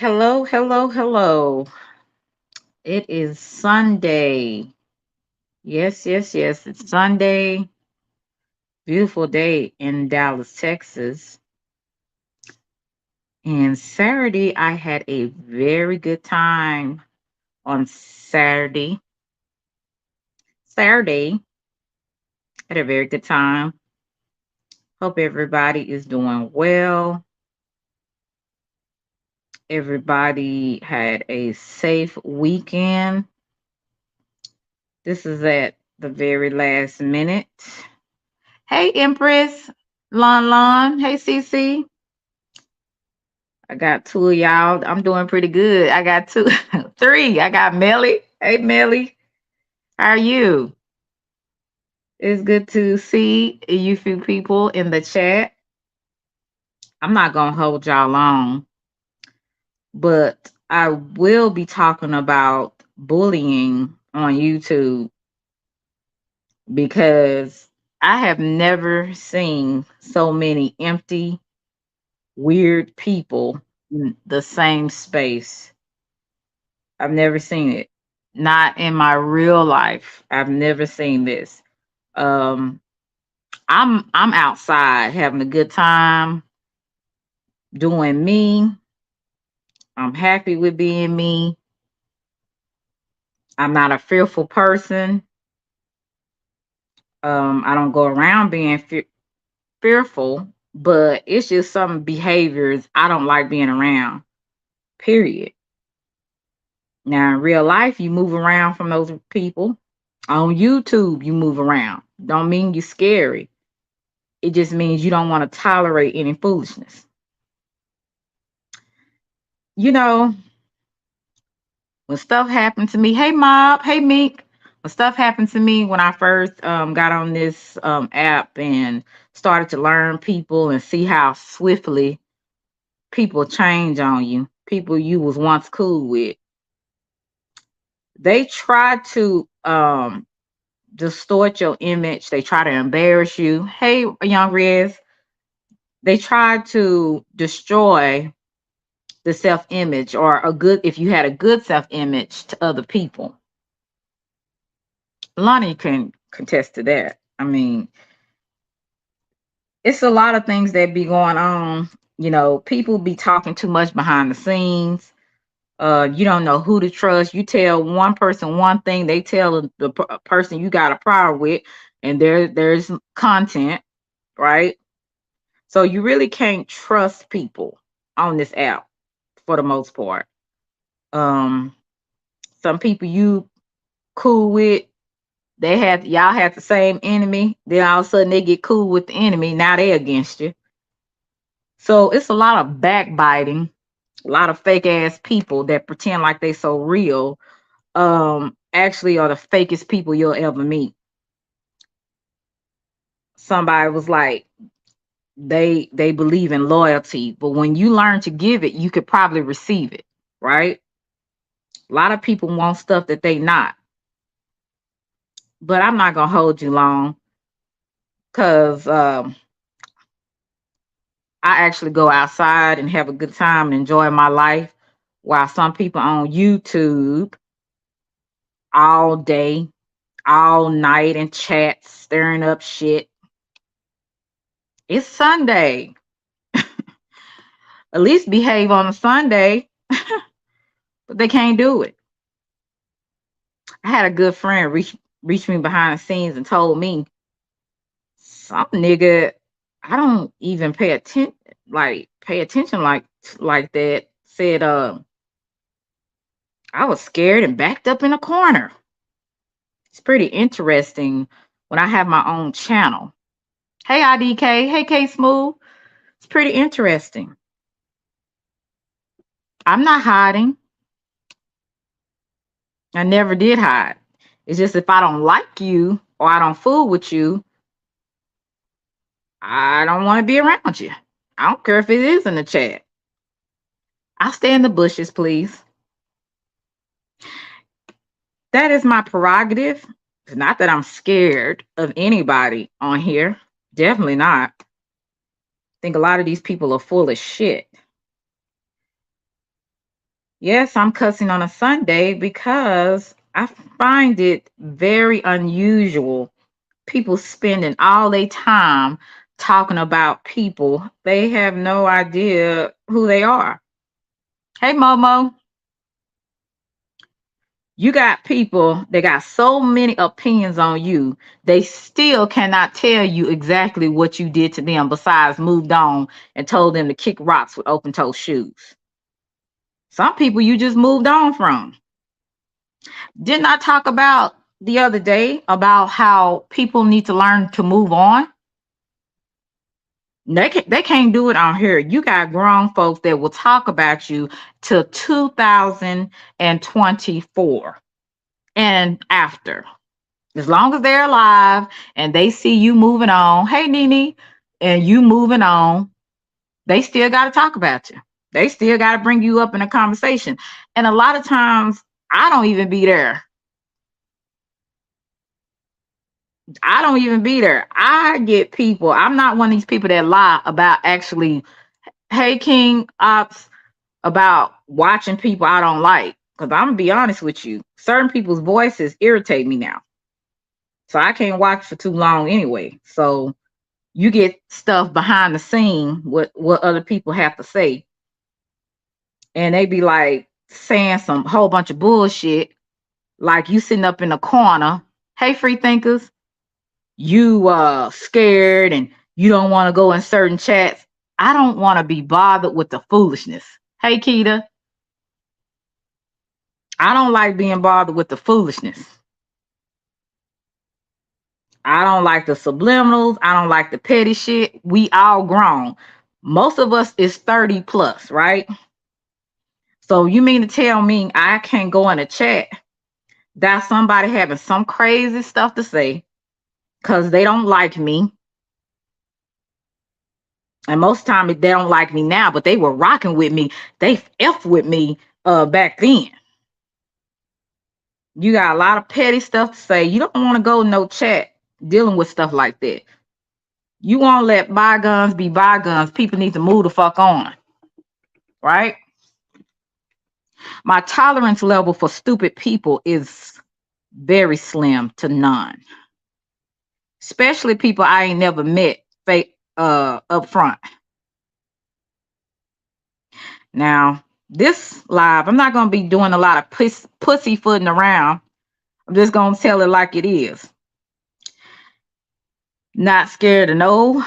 Hello, hello, hello. It is Sunday. Yes, yes, yes. It's Sunday. Beautiful day in Dallas, Texas. And Saturday, I had a very good time on Saturday. Saturday, had a very good time. Hope everybody is doing well. Everybody had a safe weekend. This is at the very last minute. Hey, Empress, Lon Lon. Hey, Cece. I got two of y'all. I'm doing pretty good. I got two, three. I got Melly. Hey, Melly. How are you? It's good to see you few people in the chat. I'm not going to hold y'all long, but I will be talking about bullying on YouTube because I have never seen so many empty, weird people in the same space. I've never seen it. Not in my real life. I've never seen this. Um I'm outside having a good time doing me. I'm happy with being me. I'm not a fearful person. I don't go around being fearful, but it's just some behaviors I don't like being around. Period. Now in real life you move around from those people. On YouTube you move around. Don't mean you're scary. It just means you don't want to tolerate any foolishness. You know, when stuff happened to me, hey Mob, hey Meek, when stuff happened to me when I first got on this app and started to learn people and see how swiftly people change on you, people you was once cool with, they try to distort your image. They try to embarrass you. Hey, young Riz, they try to destroy the self image or a good if you had a good self image to other people. Lonnie can contest to that. I mean, it's a lot of things that be going on. You know, people be talking too much behind the scenes. You don't know who to trust. You tell one person one thing, they tell the person you got a problem with, and there's content, right? So you really can't trust people on this app for the most part. Um, some people you cool with, y'all had the same enemy, then all of a sudden they get cool with the enemy, now they against you. So it's a lot of backbiting, a lot of fake ass people that pretend like they so real, actually are the fakest people you'll ever meet. Somebody was like, they believe in loyalty, but when you learn to give it, you could probably receive it, right? A lot of people want stuff that they not. But I'm not gonna hold you long because I actually go outside and have a good time and enjoy my life, while some people on YouTube all day, all night in chats, stirring up shit. It's Sunday. At least behave on a Sunday, but they can't do it. I had a good friend reach me behind the scenes and told me some nigga I don't even pay attention like that said I was scared and backed up in a corner. It's pretty interesting when I have my own channel. Hey IDK, hey K Smooth. It's pretty interesting. I'm not hiding. I never did hide. It's just if I don't like you or I don't fool with you, I don't want to be around you. I don't care if it is in the chat. I'll stay in the bushes, please. That is my prerogative. It's not that I'm scared of anybody on here. Definitely not. I think a lot of these people are full of shit. Yes, I'm cussing on a Sunday because I find it very unusual. People spending all their time talking about people. They have no idea who they are. Hey, Momo, you got people that got so many opinions on you, they still cannot tell you exactly what you did to them besides moved on and told them to kick rocks with open toe shoes. Some people you just moved on from. Didn't I talk about the other day about how people need to learn to move on? They can't do it on here. You got grown folks that will talk about you till 2024 and after. As long as they're alive and they see you moving on, hey Nene, and you moving on, they still got to talk about you. They still got to bring you up in a conversation. And a lot of times, I don't even be there. I don't even be there. I get people. I'm not one of these people that lie about actually, hey, King Ops, about watching people I don't like. Because I'm going to be honest with you, certain people's voices irritate me now. So I can't watch for too long anyway. So you get stuff behind the scene, what other people have to say. And they be like saying some whole bunch of bullshit. Like you sitting up in the corner. Hey, free thinkers, you scared and you don't want to go in certain chats. I don't want to be bothered with the foolishness. Hey, Keita, I don't like being bothered with the foolishness. I don't like the subliminals. I don't like the petty shit. We all grown. Most of us is 30 plus, right? So you mean to tell me I can't go in a chat that somebody having some crazy stuff to say because they don't like me? And most time they don't like me now, but they were rocking with me. They F with me back then. You got a lot of petty stuff to say. You don't want to go no chat dealing with stuff like that. You won't let bygones be bygones. People need to move the fuck on. Right? My tolerance level for stupid people is very slim to none. Especially people I ain't never met up front. Now, this live, I'm not gonna be doing a lot of pussyfooting around. I'm just gonna tell it like it is. Not scared of no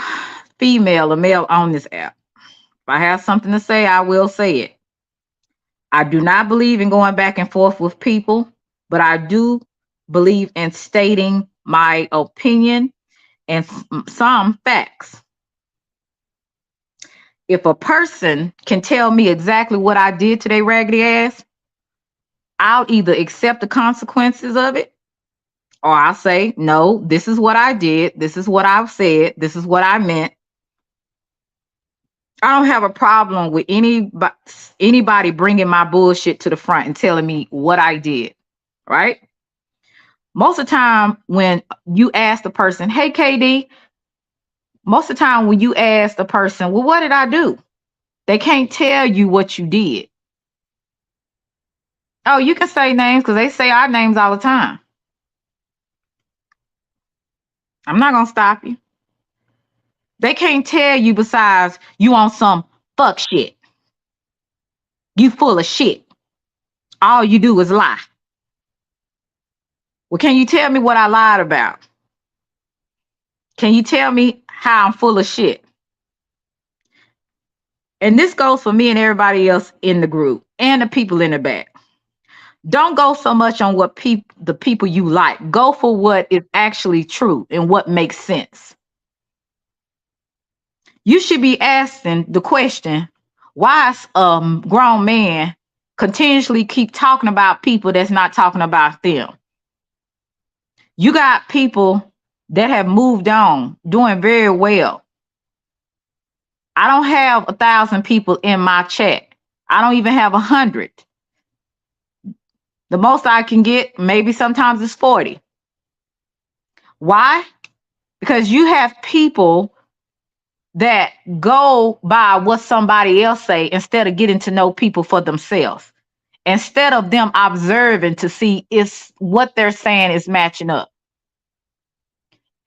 female or male on this app. If I have something to say, I will say it. I do not believe in going back and forth with people, but I do believe in stating my opinion and some facts. If a person can tell me exactly what I did to their raggedy ass, I'll either accept the consequences of it or I'll say, no, this is what I did. This is what I've said. This is what I meant. I don't have a problem with anybody bringing my bullshit to the front and telling me what I did, right? Most of the time when you ask the person, hey, KD, most of the time when you ask the person, well, what did I do? They can't tell you what you did. Oh, you can say names because they say our names all the time. I'm not going to stop you. They can't tell you besides you on some fuck shit. You full of shit. All you do is lie. Well, can you tell me what I lied about? Can you tell me how I'm full of shit? And this goes for me and everybody else in the group and the people in the back. Don't go so much on what the people you like. Go for what is actually true and what makes sense. You should be asking the question, why is a grown man continuously keep talking about people that's not talking about them? You got people that have moved on, doing very well. I don't have 1,000 people in my chat. I don't even have 100. The most I can get, maybe sometimes is 40. Why? Because you have people that go by what somebody else say instead of getting to know people for themselves. instead of them observing to see if what they're saying is matching up.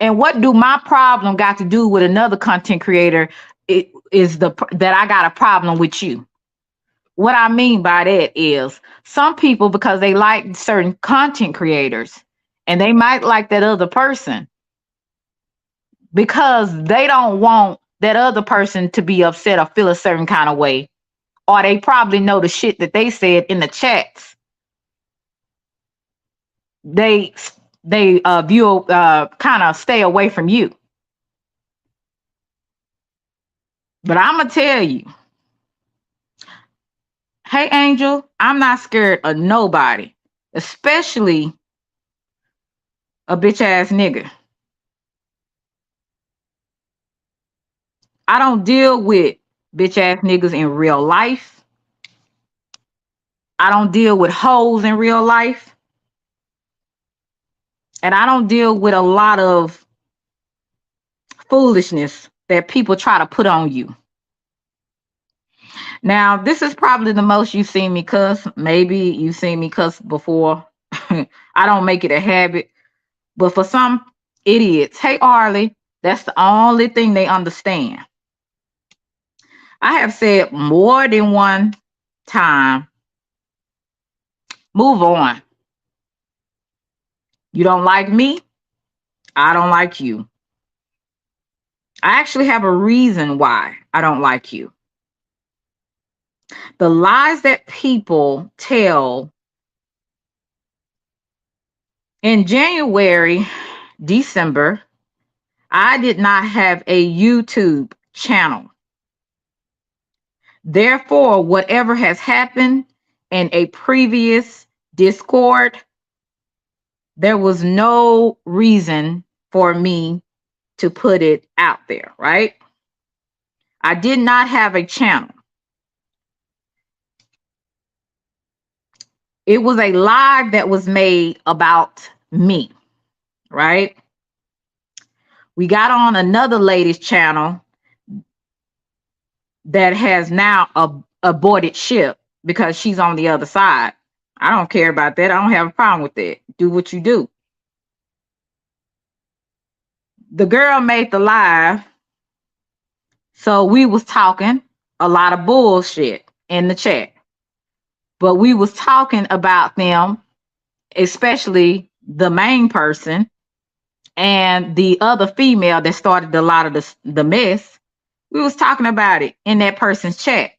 And what do my problem got to do with another content creator? It is that I got a problem with you. What I mean by that is some people, because they like certain content creators and they might like that other person because they don't want that other person to be upset or feel a certain kind of way, or they probably know the shit that they said in the chats. They view kind of stay away from you. But I'm gonna tell you, hey Angel, I'm not scared of nobody, especially a bitch ass nigga. I don't deal with bitch ass niggas in real life. I don't deal with hoes in real life. And I don't deal with a lot of foolishness that people try to put on you. Now, this is probably the most you've seen me cuss. Maybe you've seen me cuss before. I don't make it a habit. But for some idiots, hey, Arlie, that's the only thing they understand. I have said more than one time, move on. You don't like me, I don't like you. I actually have a reason why I don't like you. The lies that people tell in January, December, I did not have a YouTube channel. Therefore, whatever has happened in a previous Discord, there was no reason for me to put it out there, right? I did not have a channel. It was a live that was made about me, right? We got on another lady's channel that has now aborted ship because she's on the other side. I don't care about that. I don't have a problem with that. Do what you do. The girl made the live, so we was talking a lot of bullshit in the chat. But we was talking about them, especially the main person and the other female that started a lot of the mess. We was talking about it in that person's chat.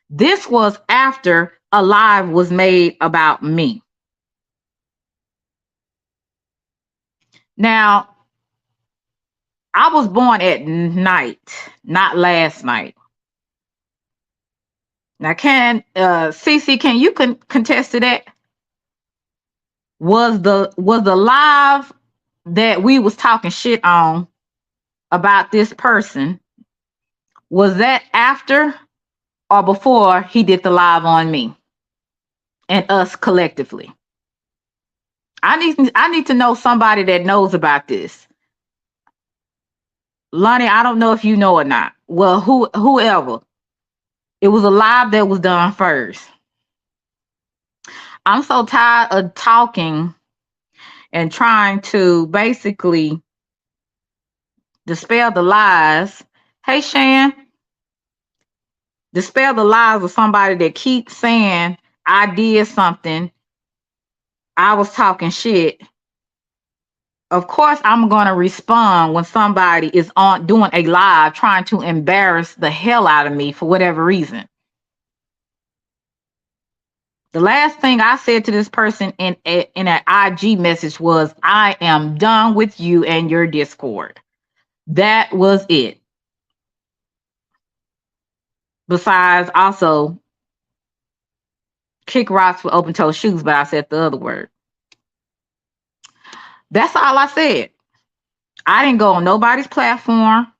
This was after a live was made about me. Now, I was born at night, not last night. Now, CC, can you contest to that? Was the live that we was talking shit on about this person, was that after or before he did the live on me and us collectively? I need to know somebody that knows about this. Lonnie, I don't know if you know or not. Well, whoever. It was a live that was done first. I'm so tired of talking and trying to basically dispel the lies. Hey, Shan. Dispel the lies of somebody that keeps saying I did something. I was talking shit. Of course, I'm going to respond when somebody is on doing a live trying to embarrass the hell out of me for whatever reason. The last thing I said to this person in an IG message was, I am done with you and your Discord. That was it. Besides, also, kick rocks with open toe shoes, but I said the other word. That's all I said. I didn't go on nobody's platform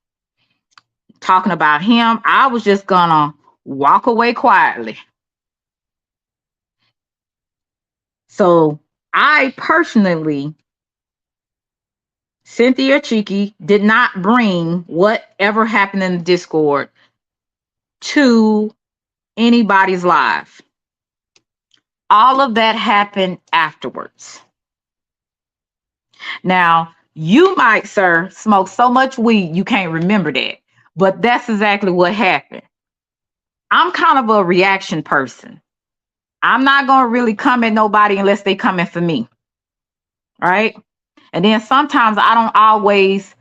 talking about him. I was just gonna walk away quietly. So I personally, Cynthia Cheeky, did not bring whatever happened in the Discord to anybody's live. All of that happened afterwards. Now, you might, sir, smoke so much weed you can't remember that. But that's exactly what happened. I'm kind of a reaction person. I'm not going to really come at nobody unless they coming for me. Right? And then sometimes I don't always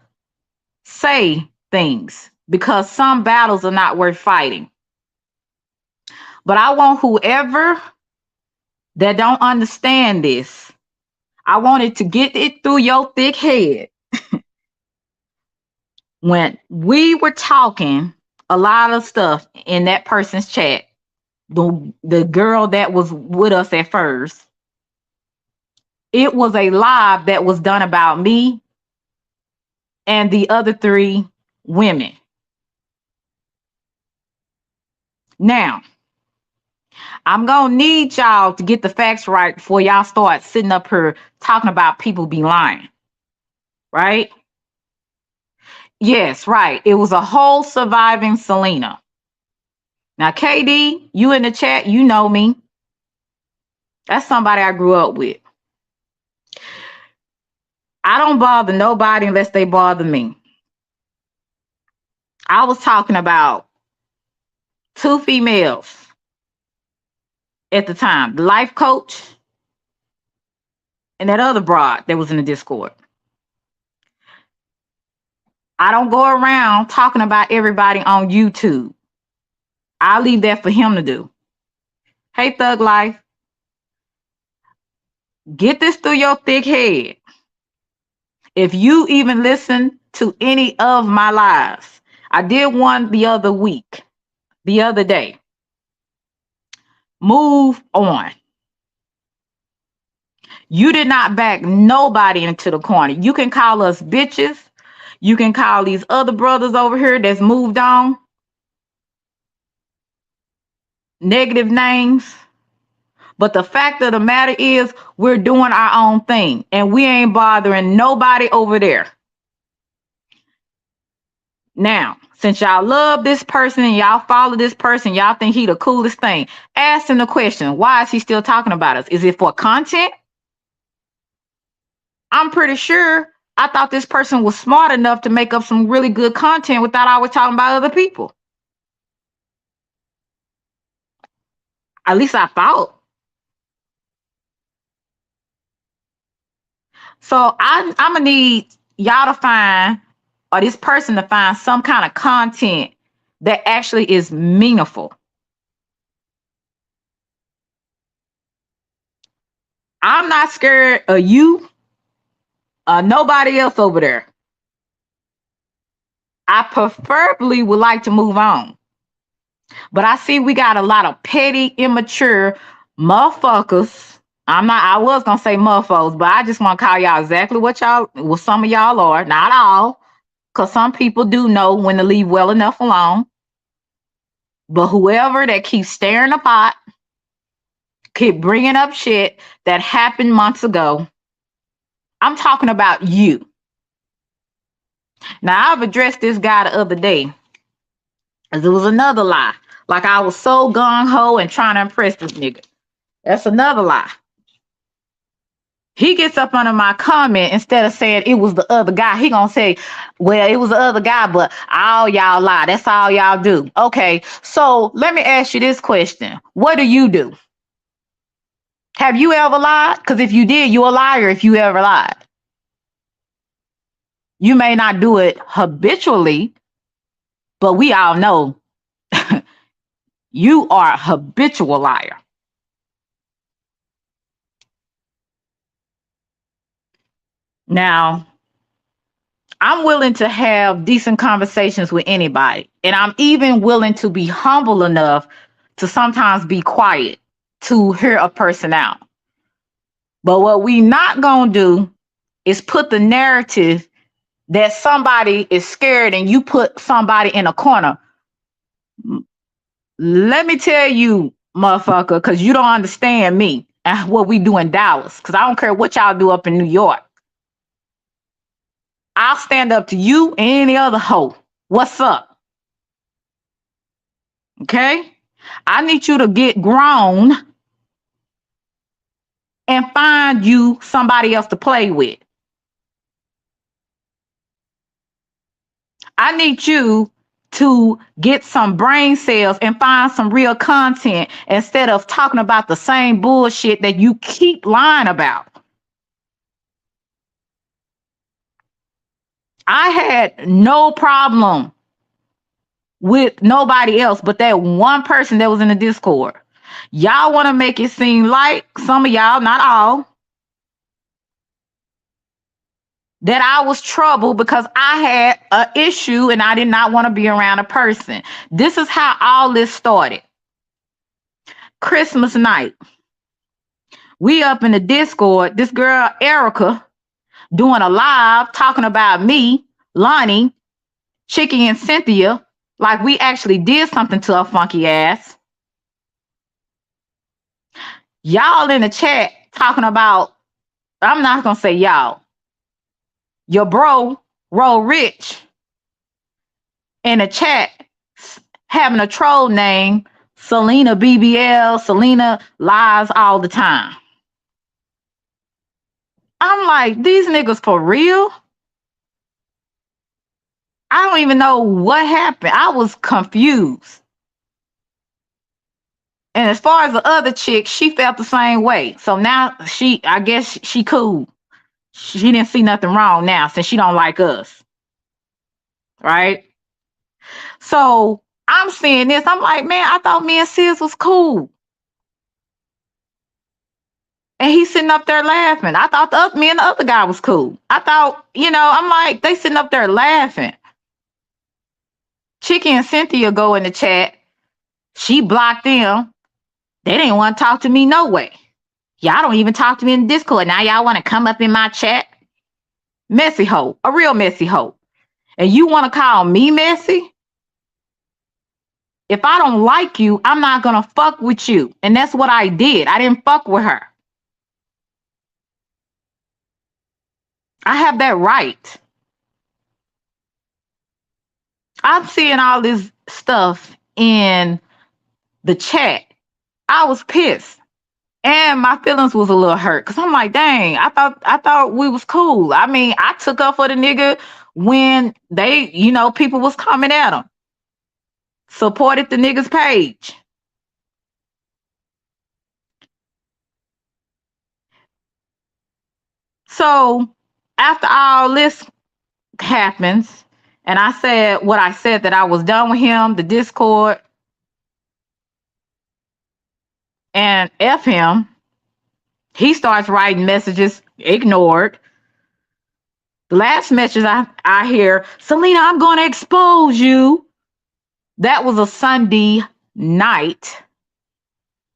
say things because some battles are not worth fighting. But I want whoever that don't understand this, I wanted to get it through your thick head. When we were talking a lot of stuff in that person's chat, the girl that was with us at first, it was a live that was done about me and the other 3 women. Now, I'm gonna need y'all to get the facts right before y'all start sitting up here talking about people be lying. Right? Yes, right. It was a whole surviving Selena. Now, KD, you in the chat, you know me. That's somebody I grew up with. I don't bother nobody unless they bother me. I was talking about 2 females at the time, the life coach and that other broad that was in the Discord. I don't go around talking about everybody on YouTube. I'll leave that for him to do. Hey, Thug Life, get this through your thick head. If you even listen to any of my lives, I did one the other day. Move on. You did not back nobody into the corner. You can call us bitches. You can call these other brothers over here that's moved on negative names. But the fact of the matter is we're doing our own thing and we ain't bothering nobody over there. Now, since y'all love this person and y'all follow this person, y'all think he the coolest thing, ask him the question, why is he still talking about us? Is it for content? I'm pretty sure I thought this person was smart enough to make up some really good content without always talking about other people. At least I thought. So I'm gonna need y'all to find, or this person to find, some kind of content that actually is meaningful. I'm not scared of you or nobody else over there. I preferably would like to move on. But I see we got a lot of petty, immature motherfuckers. I was gonna say motherfuckers, but I just want to call y'all exactly what some of y'all are, not all. Because some people do know when to leave well enough alone. But whoever that keeps stirring the pot, keep bringing up shit that happened months ago, I'm talking about you. Now, I've addressed this guy the other day, because it was another lie. Like I was so gung-ho and trying to impress this nigga. That's another lie. He gets up under my comment, instead of saying it was the other guy, he gonna say, well, it was the other guy, but all y'all lie. That's all y'all do. Okay, so let me ask you this question. What do you do? Have you ever lied? Because if you did, you're a liar if you ever lied. You may not do it habitually, but we all know you are a habitual liar. Now, I'm willing to have decent conversations with anybody. And I'm even willing to be humble enough to sometimes be quiet to hear a person out. But what we not going to do is put the narrative that somebody is scared and you put somebody in a corner. Let me tell you, motherfucker, because you don't understand me and what we do in Dallas. Because I don't care what y'all do up in New York. I'll stand up to you and any other hoe. What's up? Okay? I need you to get grown and find you somebody else to play with. I need you to get some brain cells and find some real content instead of talking about the same bullshit that you keep lying about. I had no problem with nobody else but that one person that was in the Discord. Y'all want to make it seem like some of y'all, not all, that I was trouble because I had an issue and I did not want to be around a person. This is how all this started. Christmas night, we up in the Discord, this girl Erica doing a live talking about me, Lonnie, Chicky, and Cynthia, like we actually did something to her funky ass. Y'all in the chat talking about, I'm not gonna say y'all, your bro, Roll Rich, in the chat having a troll name, Selena BBL, Selena lies all the time. I'm like, these niggas for real? I don't even know what happened. I was confused. And as far as the other chick, she felt the same way. So now I guess she cool. She didn't see nothing wrong now since she don't like us. Right? So I'm seeing this. I'm like, man, I thought me and Sis was cool. And he's sitting up there laughing. I thought me and the other guy was cool. I thought, I'm like, they sitting up there laughing. Chicky and Cynthia go in the chat. She blocked them. They didn't want to talk to me no way. Y'all don't even talk to me in Discord. Now y'all want to come up in my chat? Messy hoe. A real messy hoe. And you want to call me messy? If I don't like you, I'm not going to fuck with you. And that's what I did. I didn't fuck with her. I have that right. I'm seeing all this stuff in the chat. I was pissed. And my feelings was a little hurt. Cause I'm like, dang, I thought we was cool. I mean, I took up for the nigga when they, people was coming at him. Supported the nigga's page. So after all this happens, and I said what I said, that I was done with him, the Discord, and F him, he starts writing messages, ignored. The last message I hear, Selena, I'm going to expose you. That was a Sunday night.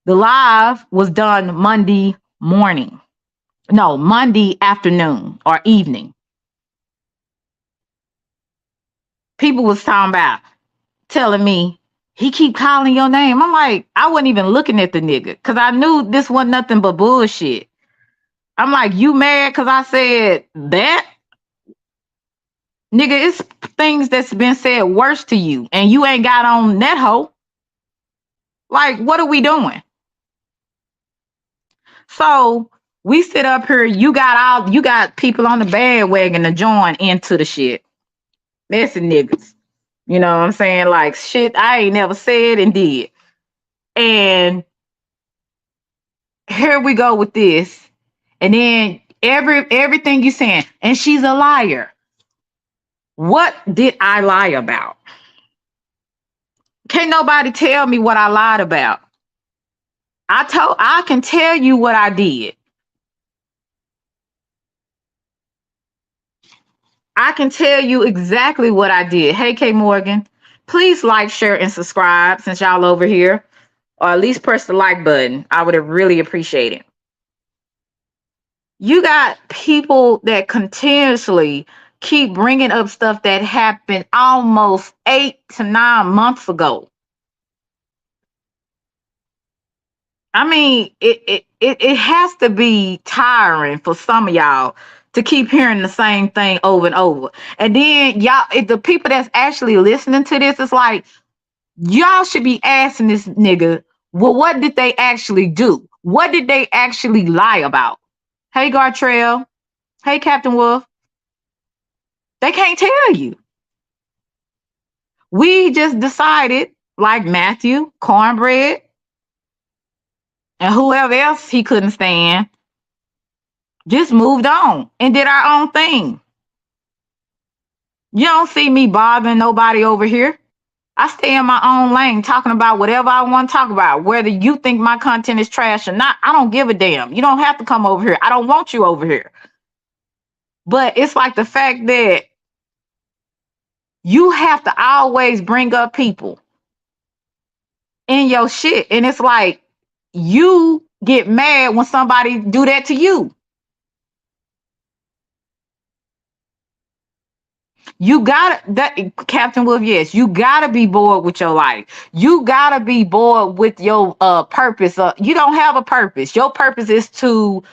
The live was done Monday morning. No, Monday afternoon or evening. People was talking about, telling me, he keep calling your name. I'm like, I wasn't even looking at the nigga because I knew this wasn't nothing but bullshit. I'm like, you mad because I said that? Nigga, it's things that's been said worse to you and you ain't got on that hoe. Like, what are we doing? So we sit up here, you got people on the bandwagon to join into the shit. Messy niggas. You know what I'm saying? Like, shit I ain't never said and did. And here we go with this. And then everything you saying, and she's a liar. What did I lie about? Can't nobody tell me what I lied about. I can tell you what I did. I can tell you exactly what I did. Hey, K Morgan, please like, share, and subscribe since y'all over here, or at least press the like button. I would have really appreciated it. You got people that continuously keep bringing up stuff that happened almost 8 to 9 months ago. I mean, it has to be tiring for some of y'all to keep hearing the same thing over and over. And then the people that's actually listening to this, it's like, y'all should be asking this nigga, well, what did they actually do? What did they actually lie about? Hey, Gartrell. Hey, Captain Wolf. They can't tell you. We just decided, like Matthew, Cornbread, and whoever else he couldn't stand, just moved on and did our own thing. You don't see me bothering nobody over here. I stay in my own lane talking about whatever I want to talk about. Whether you think my content is trash or not, I don't give a damn. You don't have to come over here. I don't want you over here. But it's like the fact that you have to always bring up people in your shit. And it's like you get mad when somebody do that to you. You gotta that Captain Wolf, yes, you gotta be bored with your life. You gotta be bored with your purpose. You don't have a purpose. Your purpose is to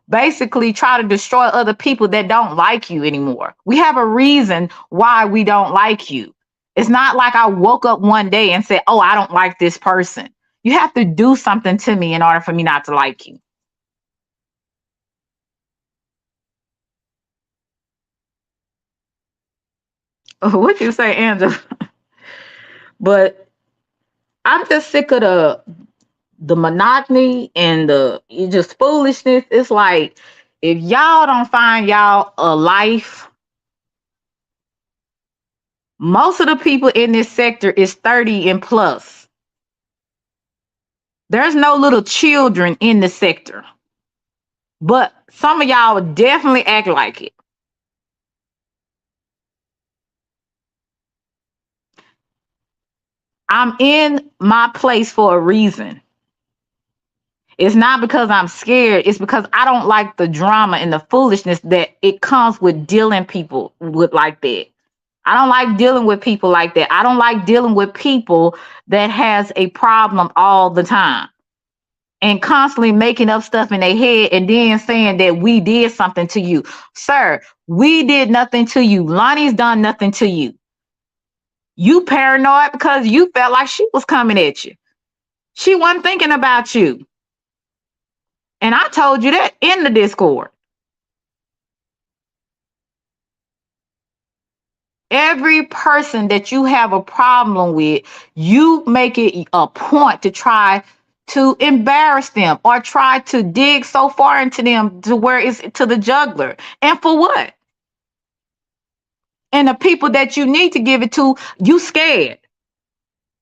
basically try to destroy other people that don't like you anymore. We have a reason why we don't like you. It's not like I woke up one day and said, oh, I don't like this person. You have to do something to me in order for me not to like you. What you say, Angela? But I'm just sick of the monotony and the just foolishness. It's like if y'all don't find y'all a life, most of the people in this sector is 30 and plus. There's no little children in the sector, but some of y'all definitely act like it. I'm in my place for a reason. It's not because I'm scared. It's because I don't like the drama and the foolishness that it comes with dealing people with like that. I don't like dealing with people like that. I don't like dealing with people that has a problem all the time and constantly making up stuff in their head and then saying that we did something to you. Sir, we did nothing to you. Lonnie's done nothing to you. You paranoid because you felt like she was coming at you. She wasn't thinking about you. And I told you that in the Discord. Every person that you have a problem with, you make it a point to try to embarrass them or try to dig so far into them to where it's to the jugular. And for what? And the people that you need to give it to, you scared.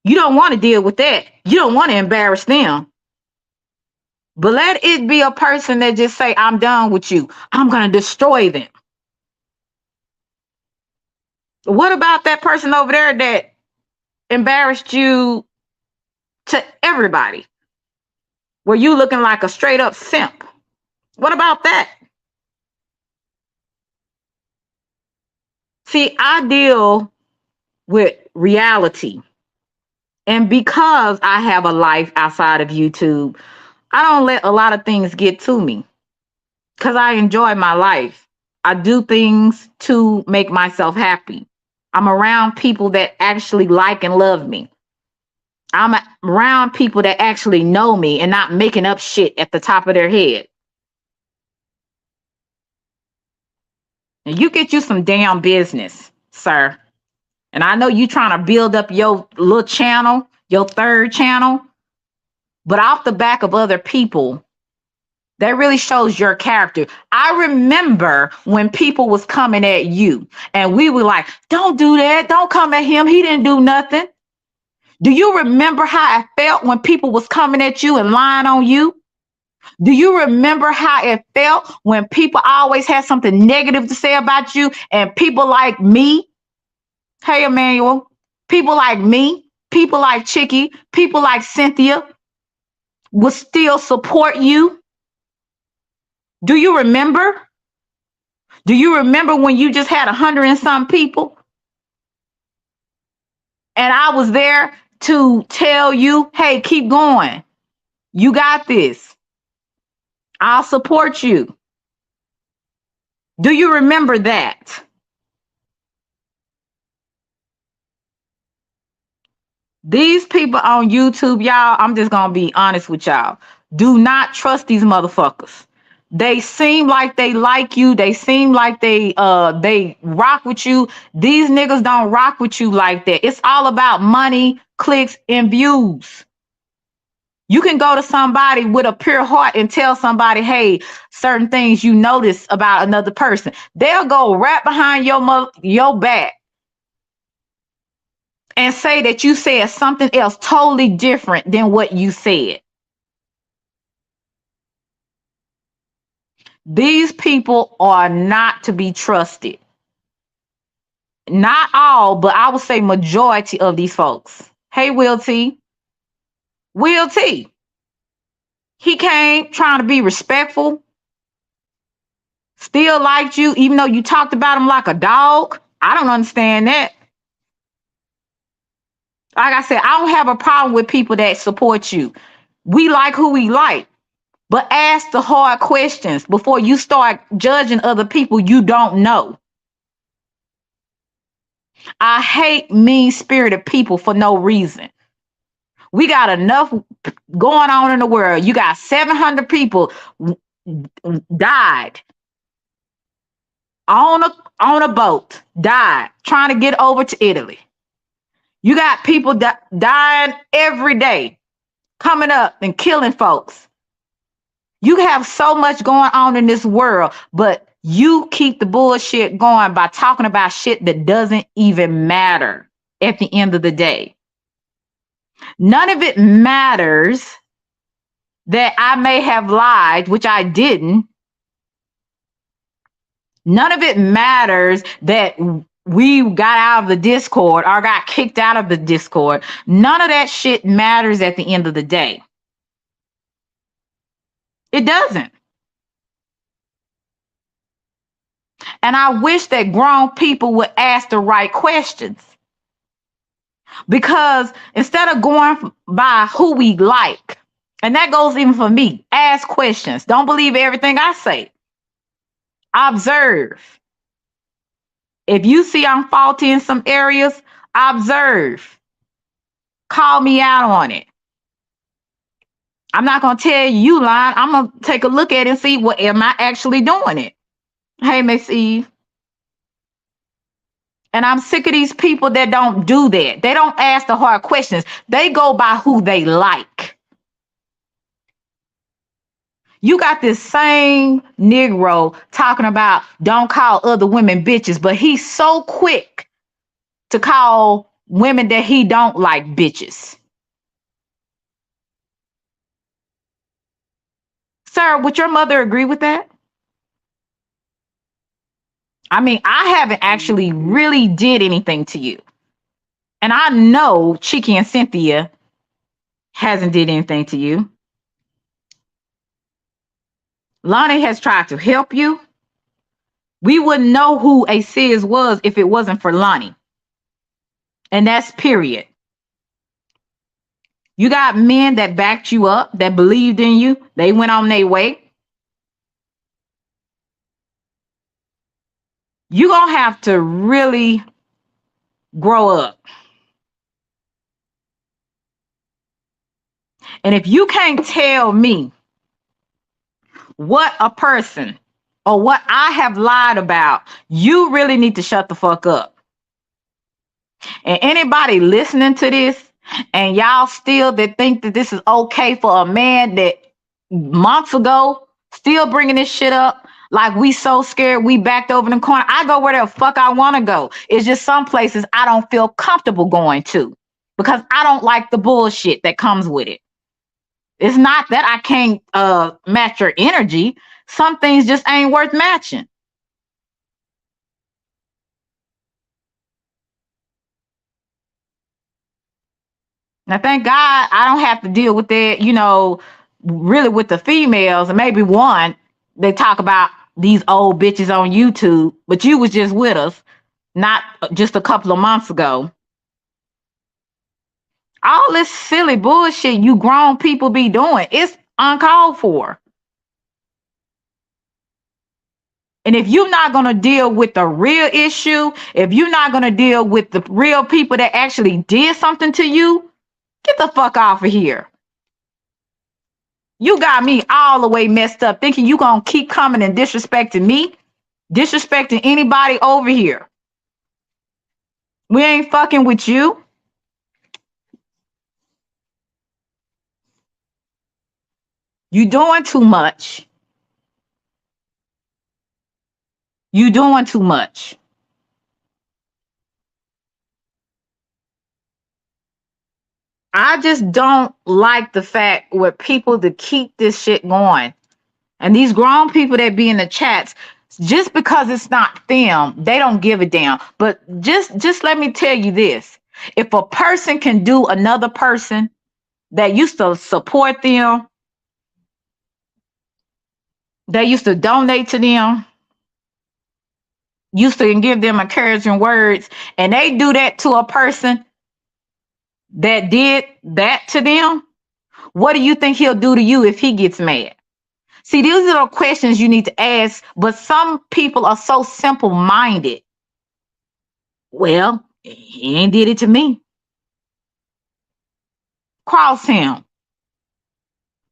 You don't want to deal with that. You don't want to embarrass them. But let it be a person that just say, I'm done with you. I'm going to destroy them. What about that person over there that embarrassed you to everybody? Were you looking like a straight up simp? What about that? See, I deal with reality. And because I have a life outside of YouTube, I don't let a lot of things get to me because I enjoy my life. I do things to make myself happy. I'm around people that actually like and love me. I'm around people that actually know me and not making up shit at the top of their head. And you get you some damn business, sir. And I know you trying to build up your little channel, your third channel, but off the back of other people, that really shows your character. I remember when people was coming at you and we were like, don't do that. Don't come at him. He didn't do nothing. Do you remember how it felt when people was coming at you and lying on you? Do you remember how it felt when people always had something negative to say about you and people like me? Hey, Emmanuel, people like me, people like Chicky, people like Cynthia will still support you. Do you remember? Do you remember when you just had 100 and some people? And I was there to tell you, hey, keep going. You got this. I'll support you. Do you remember that? These people on YouTube, y'all, I'm just gonna be honest with y'all. Do not trust these motherfuckers. They seem like they like you. They seem like they rock with you. These niggas don't rock with you like that. It's all about money, clicks, and views. You can go to somebody with a pure heart and tell somebody, hey, certain things you notice about another person. They'll go right behind your back and say that you said something else totally different than what you said. These people are not to be trusted. Not all, but I would say majority of these folks. Hey, Will T. Will T. He came trying to be respectful, still liked you, even though you talked about him like a dog. I don't understand that. Like I said, I don't have a problem with people that support you. We like who we like. But ask the hard questions before you start judging other people you don't know. I hate mean-spirited people for no reason. We got enough going on in the world. You got 700 people died on a boat, died trying to get over to Italy. You got people dying every day, coming up and killing folks. You have so much going on in this world, but you keep the bullshit going by talking about shit that doesn't even matter at the end of the day. None of it matters that I may have lied, which I didn't. None of it matters that we got out of the Discord or got kicked out of the Discord. None of that shit matters at the end of the day. It doesn't. And I wish that grown people would ask the right questions. Because instead of going by who we like, and that goes even for me, ask questions. Don't believe everything I say. Observe. If you see I'm faulty in some areas, observe. Call me out on it. I'm not going to tell you lying. I'm going to take a look at it and see, what am I actually doing it? Hey, Miss Eve. And I'm sick of these people that don't do that. They don't ask the hard questions. They go by who they like. You got this same Negro talking about don't call other women bitches, but he's so quick to call women that he don't like bitches. Sir, would your mother agree with that? I mean, I haven't actually really did anything to you. And I know Cheeky and Cynthia hasn't did anything to you. Lonnie has tried to help you. We wouldn't know who a Sis was if it wasn't for Lonnie. And that's period. You got men that backed you up, that believed in you. They went on their way. You're going to have to really grow up. And if you can't tell me what a person or what I have lied about, you really need to shut the fuck up. And anybody listening to this and y'all still that think that this is okay for a man that months ago still bringing this shit up, like we so scared we backed over in the corner. I go where the fuck I want to go. It's just some places I don't feel comfortable going to because I don't like the bullshit that comes with it. It's not that I can't match your energy. Some things just ain't worth matching. Now, thank God I don't have to deal with that, really with the females. And maybe one, they talk about these old bitches on YouTube, but you was just with us, not just a couple of months ago. All this silly bullshit you grown people be doing, it's uncalled for. And if you're not going to deal with the real issue, if you're not going to deal with the real people that actually did something to you, Get the fuck off of here. You got me all the way messed up thinking you gonna keep coming and disrespecting me, disrespecting anybody over here. We ain't fucking with you. You doing too much. You doing too much. I just don't like the fact with people to keep this shit going. And these grown people that be in the chats, just because it's not them, they don't give a damn. But just let me tell you this. If a person can do another person that used to support them, that used to donate to them, used to give them encouraging words, and they do that to a person that did that to them, what do you think he'll do to you if he gets mad? See, these are the questions you need to ask, but some people are so simple-minded. Well, he ain't did it to me. Cross him.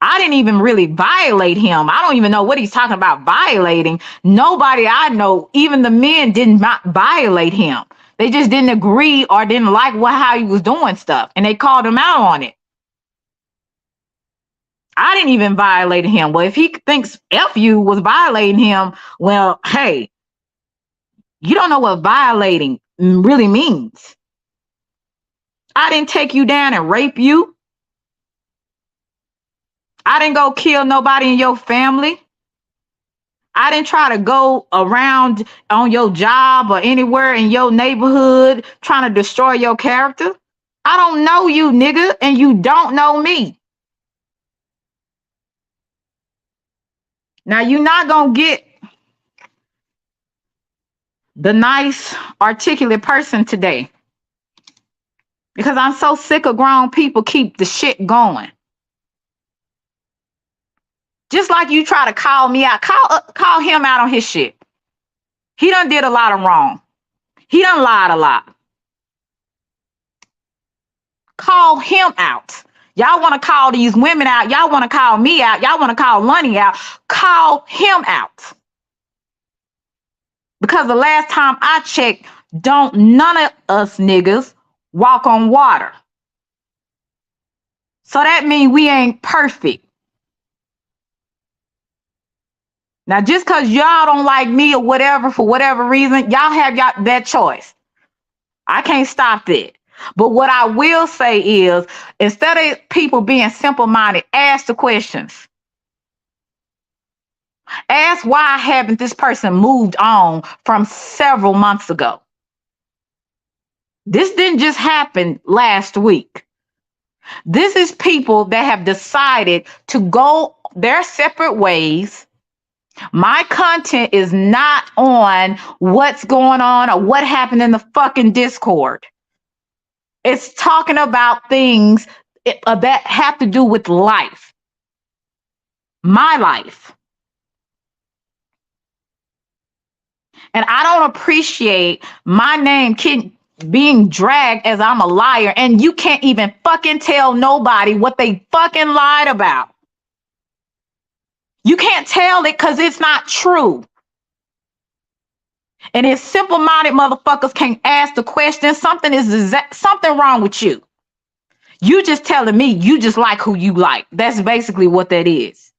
I didn't even really violate him. I don't even know what he's talking about violating. Nobody I know, even the men, did not violate him. They just didn't agree or didn't like how he was doing stuff, and they called him out on it. I didn't even violate him. Well, if he thinks F you was violating him, well, hey, you don't know what violating really means. I didn't take you down and rape you. I didn't go kill nobody in your family. I didn't try to go around on your job or anywhere in your neighborhood trying to destroy your character. I don't know you, nigga, and you don't know me. Now, you're not going to get the nice, articulate person today because I'm so sick of grown people keep the shit going. Just like you try to call me out, call him out on his shit. He done did a lot of wrong. He done lied a lot. Call him out. Y'all want to call these women out. Y'all want to call me out. Y'all want to call Lonnie out. Call him out. Because the last time I checked, don't none of us niggas walk on water. So that means we ain't perfect. Now, just because y'all don't like me or whatever, for whatever reason, y'all have that choice. I can't stop that. But what I will say is, instead of people being simple-minded, ask the questions. Ask why haven't this person moved on from several months ago? This didn't just happen last week. This is people that have decided to go their separate ways. My content is not on what's going on or what happened in the fucking Discord. It's talking about things that have to do with life. My life. And I don't appreciate my name being dragged as I'm a liar, and you can't even fucking tell nobody what they fucking lied about. You can't tell it because it's not true. And if simple-minded motherfuckers can't ask the question, something wrong with you. You just telling me you just like who you like. That's basically what that is.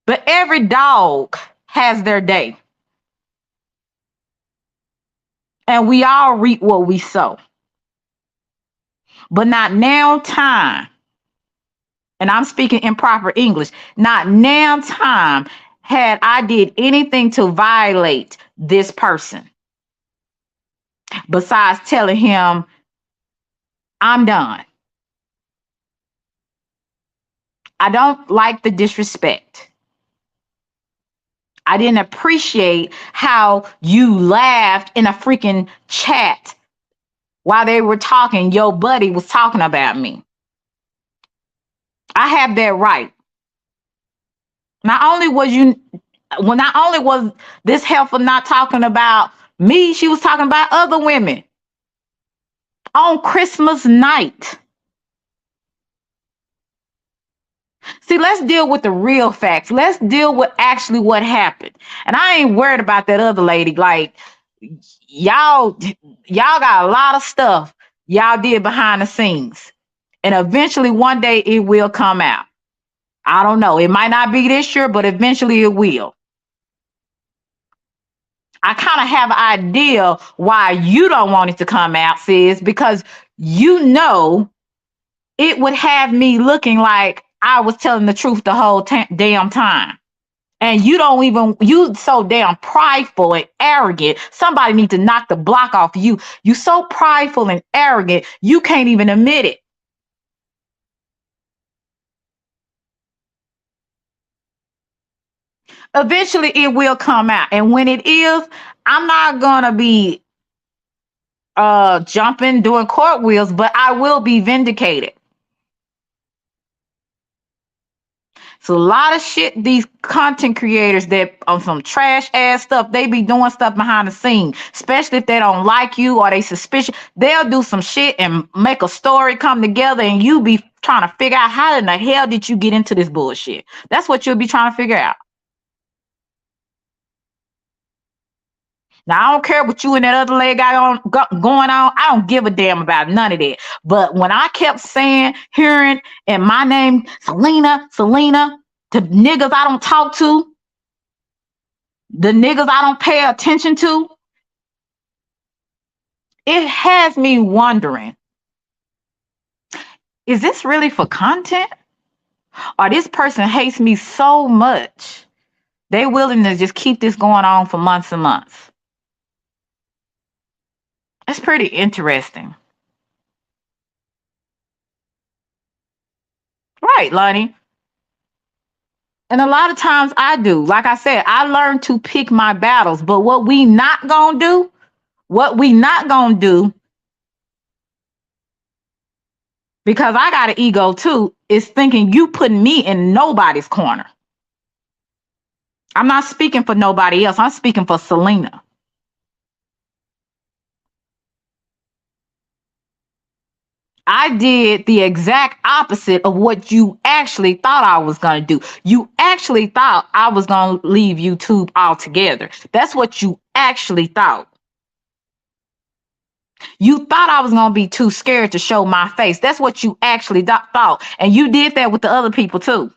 But every dog has their day. And we all reap what we sow. But not now time. And I'm speaking in proper English. Not now time had I did anything to violate this person. Besides telling him, I'm done. I don't like the disrespect. I didn't appreciate how you laughed in a freaking chat while they were talking. Your buddy was talking about me. I have that right. Not only was this helpful not talking about Me, she was talking about other women on Christmas night. See, let's deal with the real facts. Let's deal with actually what happened. And I ain't worried about that other lady. Like, y'all, y'all got a lot of stuff y'all did behind the scenes. And eventually one day it will come out. I don't know. It might not be this year, but eventually it will. I kind of have an idea why you don't want it to come out, sis, because you know it would have me looking like I was telling the truth the whole damn time. And you don't even, you so damn prideful and arrogant. Somebody needs to knock the block off you. You so prideful and arrogant, you can't even admit it. Eventually it will come out. And when it is, I'm not gonna be jumping, doing cartwheels, but I will be vindicated. So a lot of shit these content creators that on some trash ass stuff, they be doing stuff behind the scene, especially if they don't like you or they suspicious. They'll do some shit and make a story come together and you be trying to figure out how in the hell did you get into this bullshit. That's what you'll be trying to figure out. Now I don't care what you and that other lady going on. I don't give a damn about none of that. But when I kept saying, hearing, and my name, Selena, Selena, to niggas I don't talk to, the niggas I don't pay attention to, it has me wondering, is this really for content? Or this person hates me so much, they willing to just keep this going on for months and months? It's pretty interesting. Right, Lonnie? And a lot of times I do. Like I said, I learned to pick my battles. But what we not gonna do, because I got an ego too, is thinking you putting me in nobody's corner. I'm not speaking for nobody else. I'm speaking for Selena. I did the exact opposite of what you actually thought I was going to do. You actually thought I was going to leave YouTube altogether. That's what you actually thought. You thought I was going to be too scared to show my face. That's what you actually thought. And you did that with the other people too.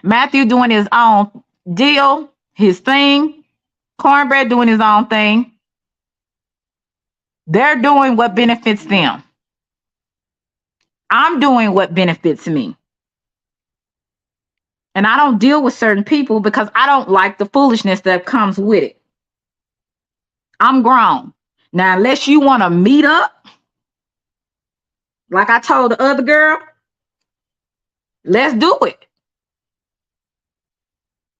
Matthew doing his own deal, his thing. Cornbread doing his own thing. They're doing what benefits them. I'm doing what benefits me. And I don't deal with certain people because I don't like the foolishness that comes with it. I'm grown. Now, unless you want to meet up, like I told the other girl, let's do it.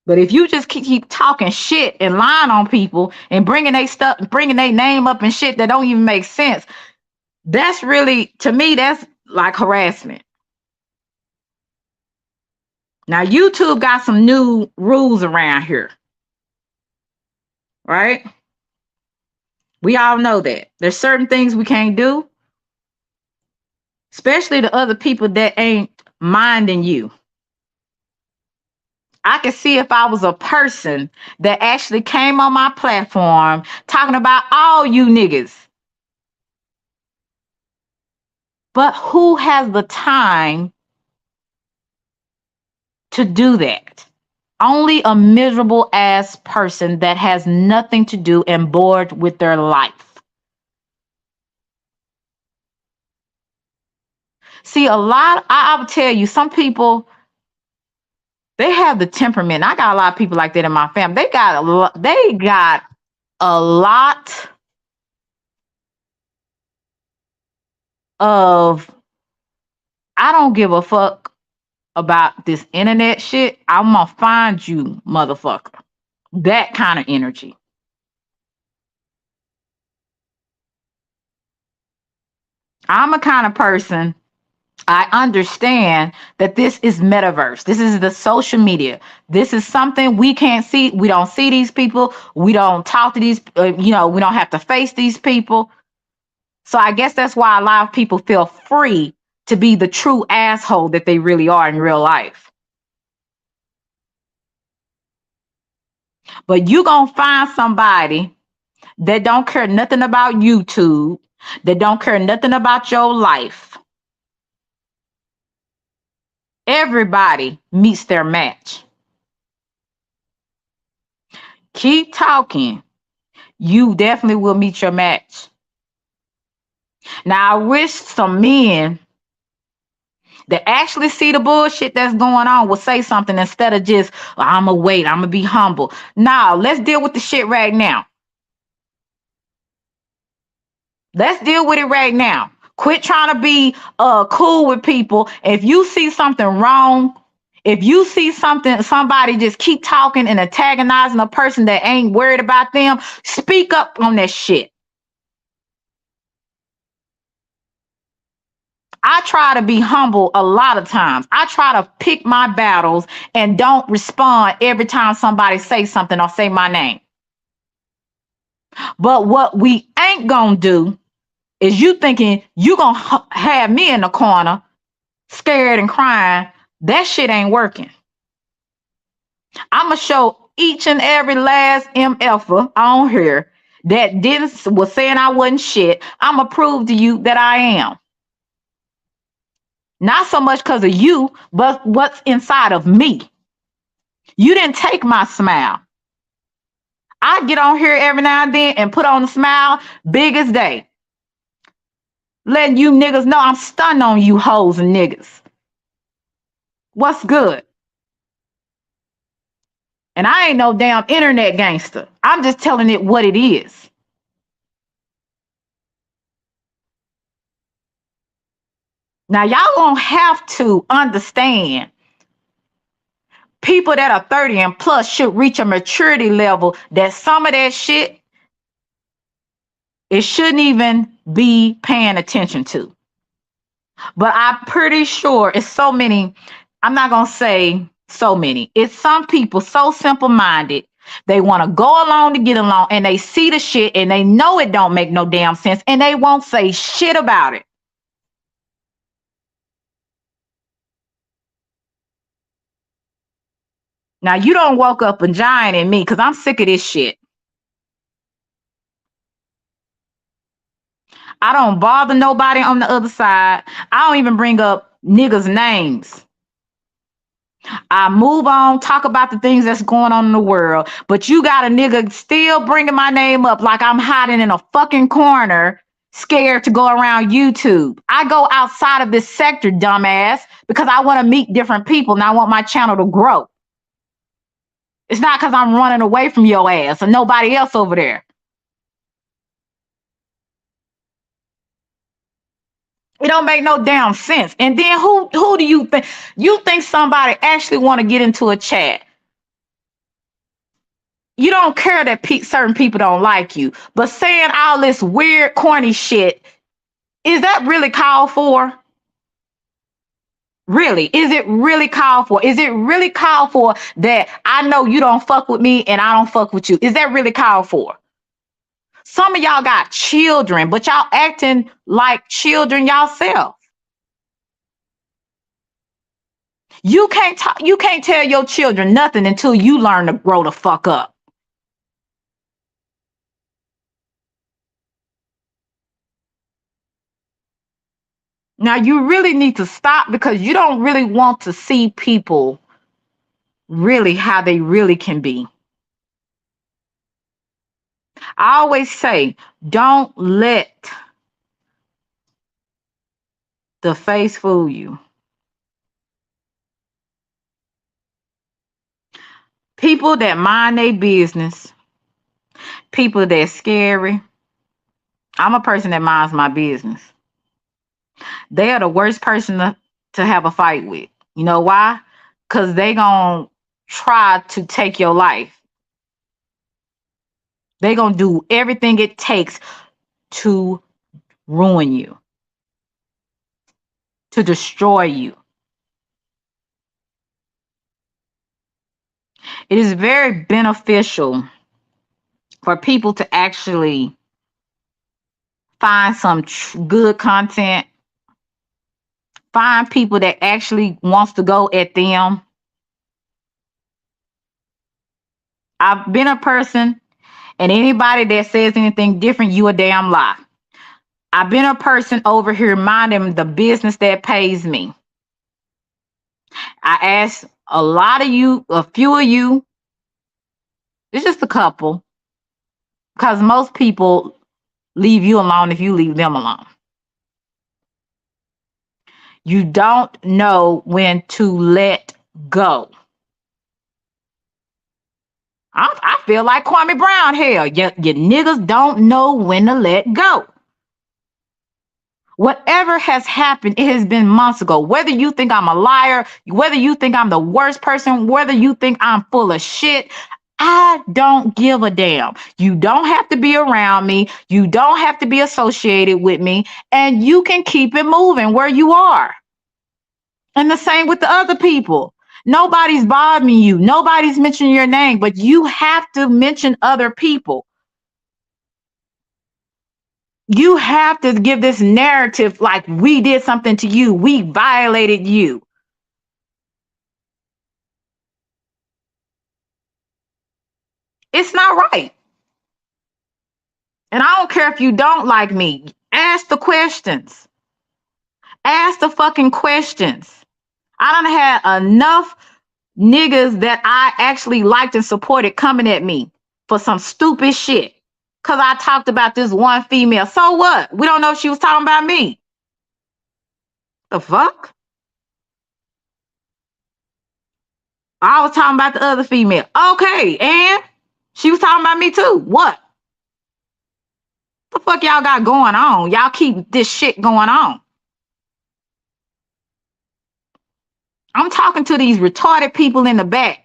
But if you just keep talking shit and lying on people and bringing their name up and shit that don't even make sense, that's really, to me, that's like harassment. Now, YouTube got some new rules around here, right? We all know that. There's certain things we can't do, especially to other people that ain't minding you. I could see if I was a person that actually came on my platform talking about all you niggas. But who has the time to do that? Only a miserable ass person that has nothing to do and bored with their life. See, I will tell you, some people, they have the temperament. I got a lot of people like that in my family. They got a lot of, I don't give a fuck about this internet shit. I'm gonna find you, motherfucker. That kind of energy. I'm a kind of person, I understand that this is metaverse. This is the social media. This is something we can't see. We don't see these people. We don't talk to these, we don't have to face these people. So I guess that's why a lot of people feel free to be the true asshole that they really are in real life. But you gonna find somebody that don't care nothing about YouTube, that don't care nothing about your life. Everybody meets their match. Keep talking. You definitely will meet your match. Now, I wish some men that actually see the bullshit that's going on will say something instead of just, I'm going to wait, I'm going to be humble. Now, let's deal with the shit right now. Let's deal with it right now. Quit trying to be cool with people. If you see something wrong, if you see somebody just keep talking and antagonizing a person that ain't worried about them, speak up on that shit. I try to be humble a lot of times. I try to pick my battles and don't respond every time somebody say something or say my name. But what we ain't gonna do is you thinking you gonna have me in the corner scared and crying. That shit ain't working. I'ma show each and every last MFer on here that was saying I wasn't shit. I'ma prove to you that I am. Not so much because of you, but what's inside of me. You didn't take my smile. I get on here every now and then and put on a smile big as day. Letting you niggas know I'm stunned on you hoes and niggas. What's good? And I ain't no damn internet gangster. I'm just telling it what it is. Now, y'all gonna have to understand people that are 30 and plus should reach a maturity level that some of that shit, it shouldn't even be paying attention to. But I'm pretty sure it's so many, I'm not gonna say so many. It's some people so simple-minded. They want to go along to get along and they see the shit and they know it don't make no damn sense and they won't say shit about it. Now you don't woke up a giant in me because I'm sick of this shit. I don't bother nobody on the other side. I don't even bring up niggas' names. I move on, talk about the things that's going on in the world. But you got a nigga still bringing my name up like I'm hiding in a fucking corner, scared to go around YouTube. I go outside of this sector, dumbass, because I want to meet different people and I want my channel to grow. It's not because I'm running away from your ass or nobody else over there. It don't make no damn sense. And then who do you think? You think somebody actually want to get into a chat? You don't care that certain people don't like you, but saying all this weird, corny shit, is that really called for? Really? Is it really called for? Is it really called for that I know you don't fuck with me and I don't fuck with you? Is that really called for? Some of y'all got children, but y'all acting like children yourself. You can't tell your children nothing until you learn to grow the fuck up. Now you really need to stop because you don't really want to see people really how they really can be. I always say, don't let the face fool you. People that mind their business, people that's scary. I'm a person that minds my business. They are the worst person to have a fight with. You know why? Because they gonna try to take your life. They gonna do everything it takes to ruin you. to destroy you. It is very beneficial for people to actually find some good content, find people that actually wants to go at them. I've been a person, and anybody that says anything different, you a damn lie. I've been a person over here minding the business that pays me. I asked a lot of you, a few of you, it's just a couple, because most people leave you alone if you leave them alone. You don't know when to let go. I feel like Kwame Brown. Hell, you niggas don't know when to let go. Whatever has happened, it has been months ago. Whether you think I'm a liar, whether you think I'm the worst person, whether you think I'm full of shit, I don't give a damn. You don't have to be around me. You don't have to be associated with me. And you can keep it moving where you are. And the same with the other people. Nobody's bothering you. Nobody's mentioning your name, but you have to mention other people. You have to give this narrative like we did something to you. We violated you. It's not right. And I don't care if you don't like me. Ask the questions. Ask the fucking questions. I done had enough niggas that I actually liked and supported coming at me for some stupid shit. Because I talked about this one female. So what? We don't know if she was talking about me. The fuck? I was talking about the other female. Okay, and she was talking about me too. What? The fuck y'all got going on? Y'all keep this shit going on. I'm talking to these retarded people in the back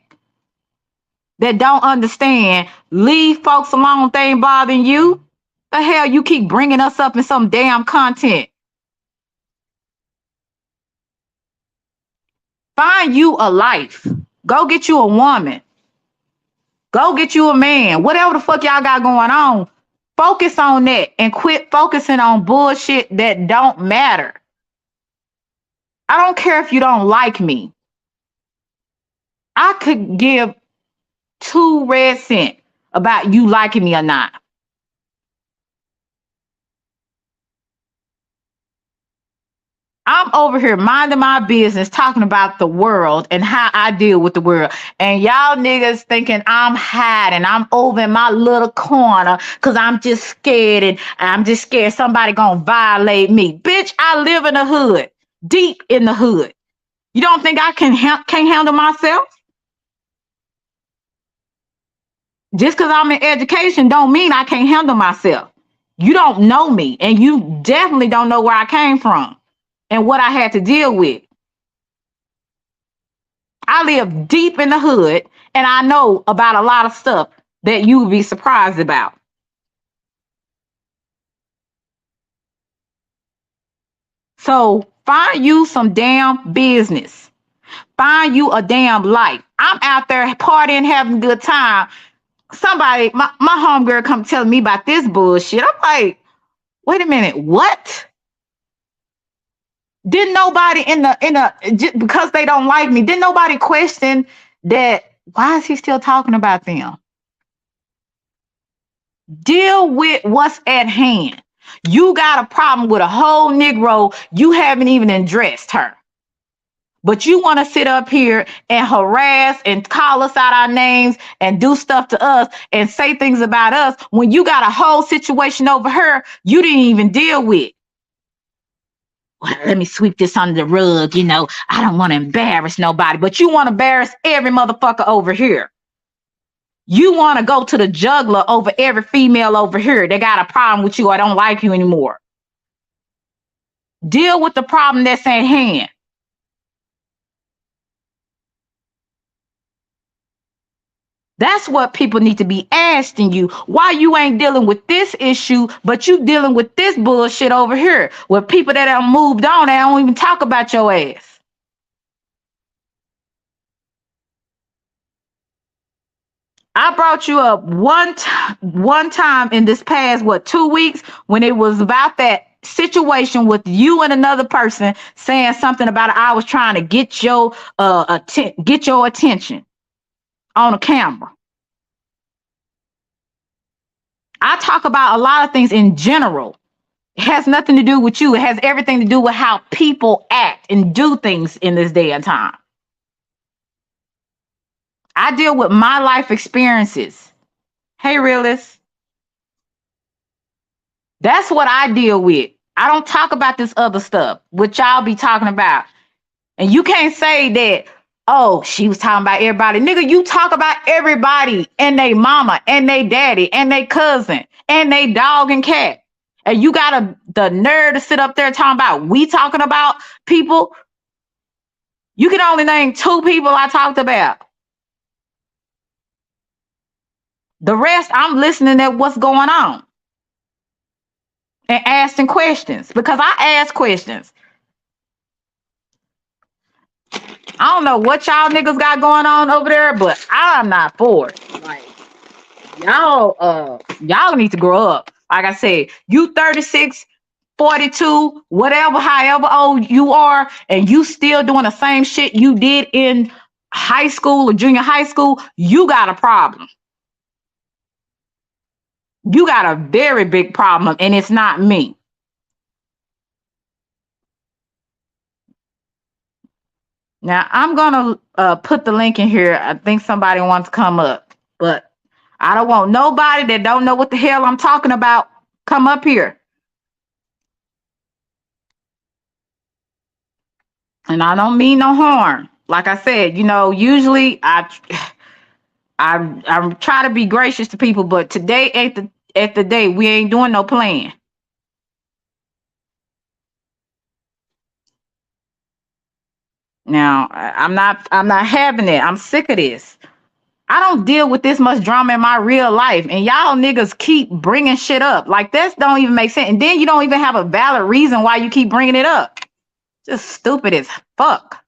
that don't understand. Leave folks alone. They ain't bothering you. The hell you keep bringing us up in some damn content. Find you a life. Go get you a woman. Go get you a man. Whatever the fuck y'all got going on, focus on that and quit focusing on bullshit that don't matter. I don't care if you don't like me. I could give 2 red cents about you liking me or not. I'm over here minding my business, talking about the world and how I deal with the world. And y'all niggas thinking I'm hiding. I'm over in my little corner because I'm just scared and I'm just scared somebody gonna violate me. Bitch, I live in the hood, deep in the hood. You don't think I can't handle myself? Just because I'm in education don't mean I can't handle myself. You don't know me, and you definitely don't know where I came from and what I had to deal with. I live deep in the hood, and I know about a lot of stuff that you would be surprised about. So find you some damn business. Find you a damn life. I'm out there partying, having a good time. Somebody, my homegirl come telling me about this bullshit. I'm like, wait a minute, what? Didn't nobody because they don't like me, didn't nobody question that? Why is he still talking about them? Deal with what's at hand. You got a problem with a whole Negro, you haven't even addressed her. But you want to sit up here and harass and call us out our names and do stuff to us and say things about us when you got a whole situation over her you didn't even deal with. Well, let me sweep this under the rug. I don't want to embarrass nobody, but you want to embarrass every motherfucker over here. You want to go to the juggler over every female over here that got a problem with you or don't like you anymore. Deal with the problem that's at hand. That's what people need to be asking you. Why you ain't dealing with this issue, but you dealing with this bullshit over here with people that have moved on. They don't even talk about your ass. I brought you up one time in this past 2 weeks when it was about that situation with you and another person saying something about it. I was trying to get your get your attention on a camera. I talk about a lot of things in general. It has nothing to do with you. It has everything to do with how people act and do things in this day and time. I deal with my life experiences. Hey, realist, that's what I deal with. I don't talk about this other stuff, which y'all be talking about. And you can't say that, oh, she was talking about everybody. Nigga, you talk about everybody and they mama and they daddy and they cousin and they dog and cat. And you got the nerve to sit up there talking about we talking about people. You can only name 2 people I talked about. The rest, I'm listening at what's going on and asking questions because I ask questions. I don't know what y'all niggas got going on over there, but I'm not for it. Like, y'all need to grow up. Like I said, you 36, 42, whatever, however old you are, and you still doing the same shit you did in high school or junior high school, you got a problem. You got a very big problem, and it's not me. Now, I'm going to put the link in here. I think somebody wants to come up, but I don't want nobody that don't know what the hell I'm talking about come up here. And I don't mean no harm. Like I said, usually I try to be gracious to people, but today at the day we ain't doing no playing. Now I'm not having it. I'm sick of this. I don't deal with this much drama in my real life, and y'all niggas keep bringing shit up. Like this don't even make sense, and then you don't even have a valid reason why you keep bringing it up. Just stupid as fuck.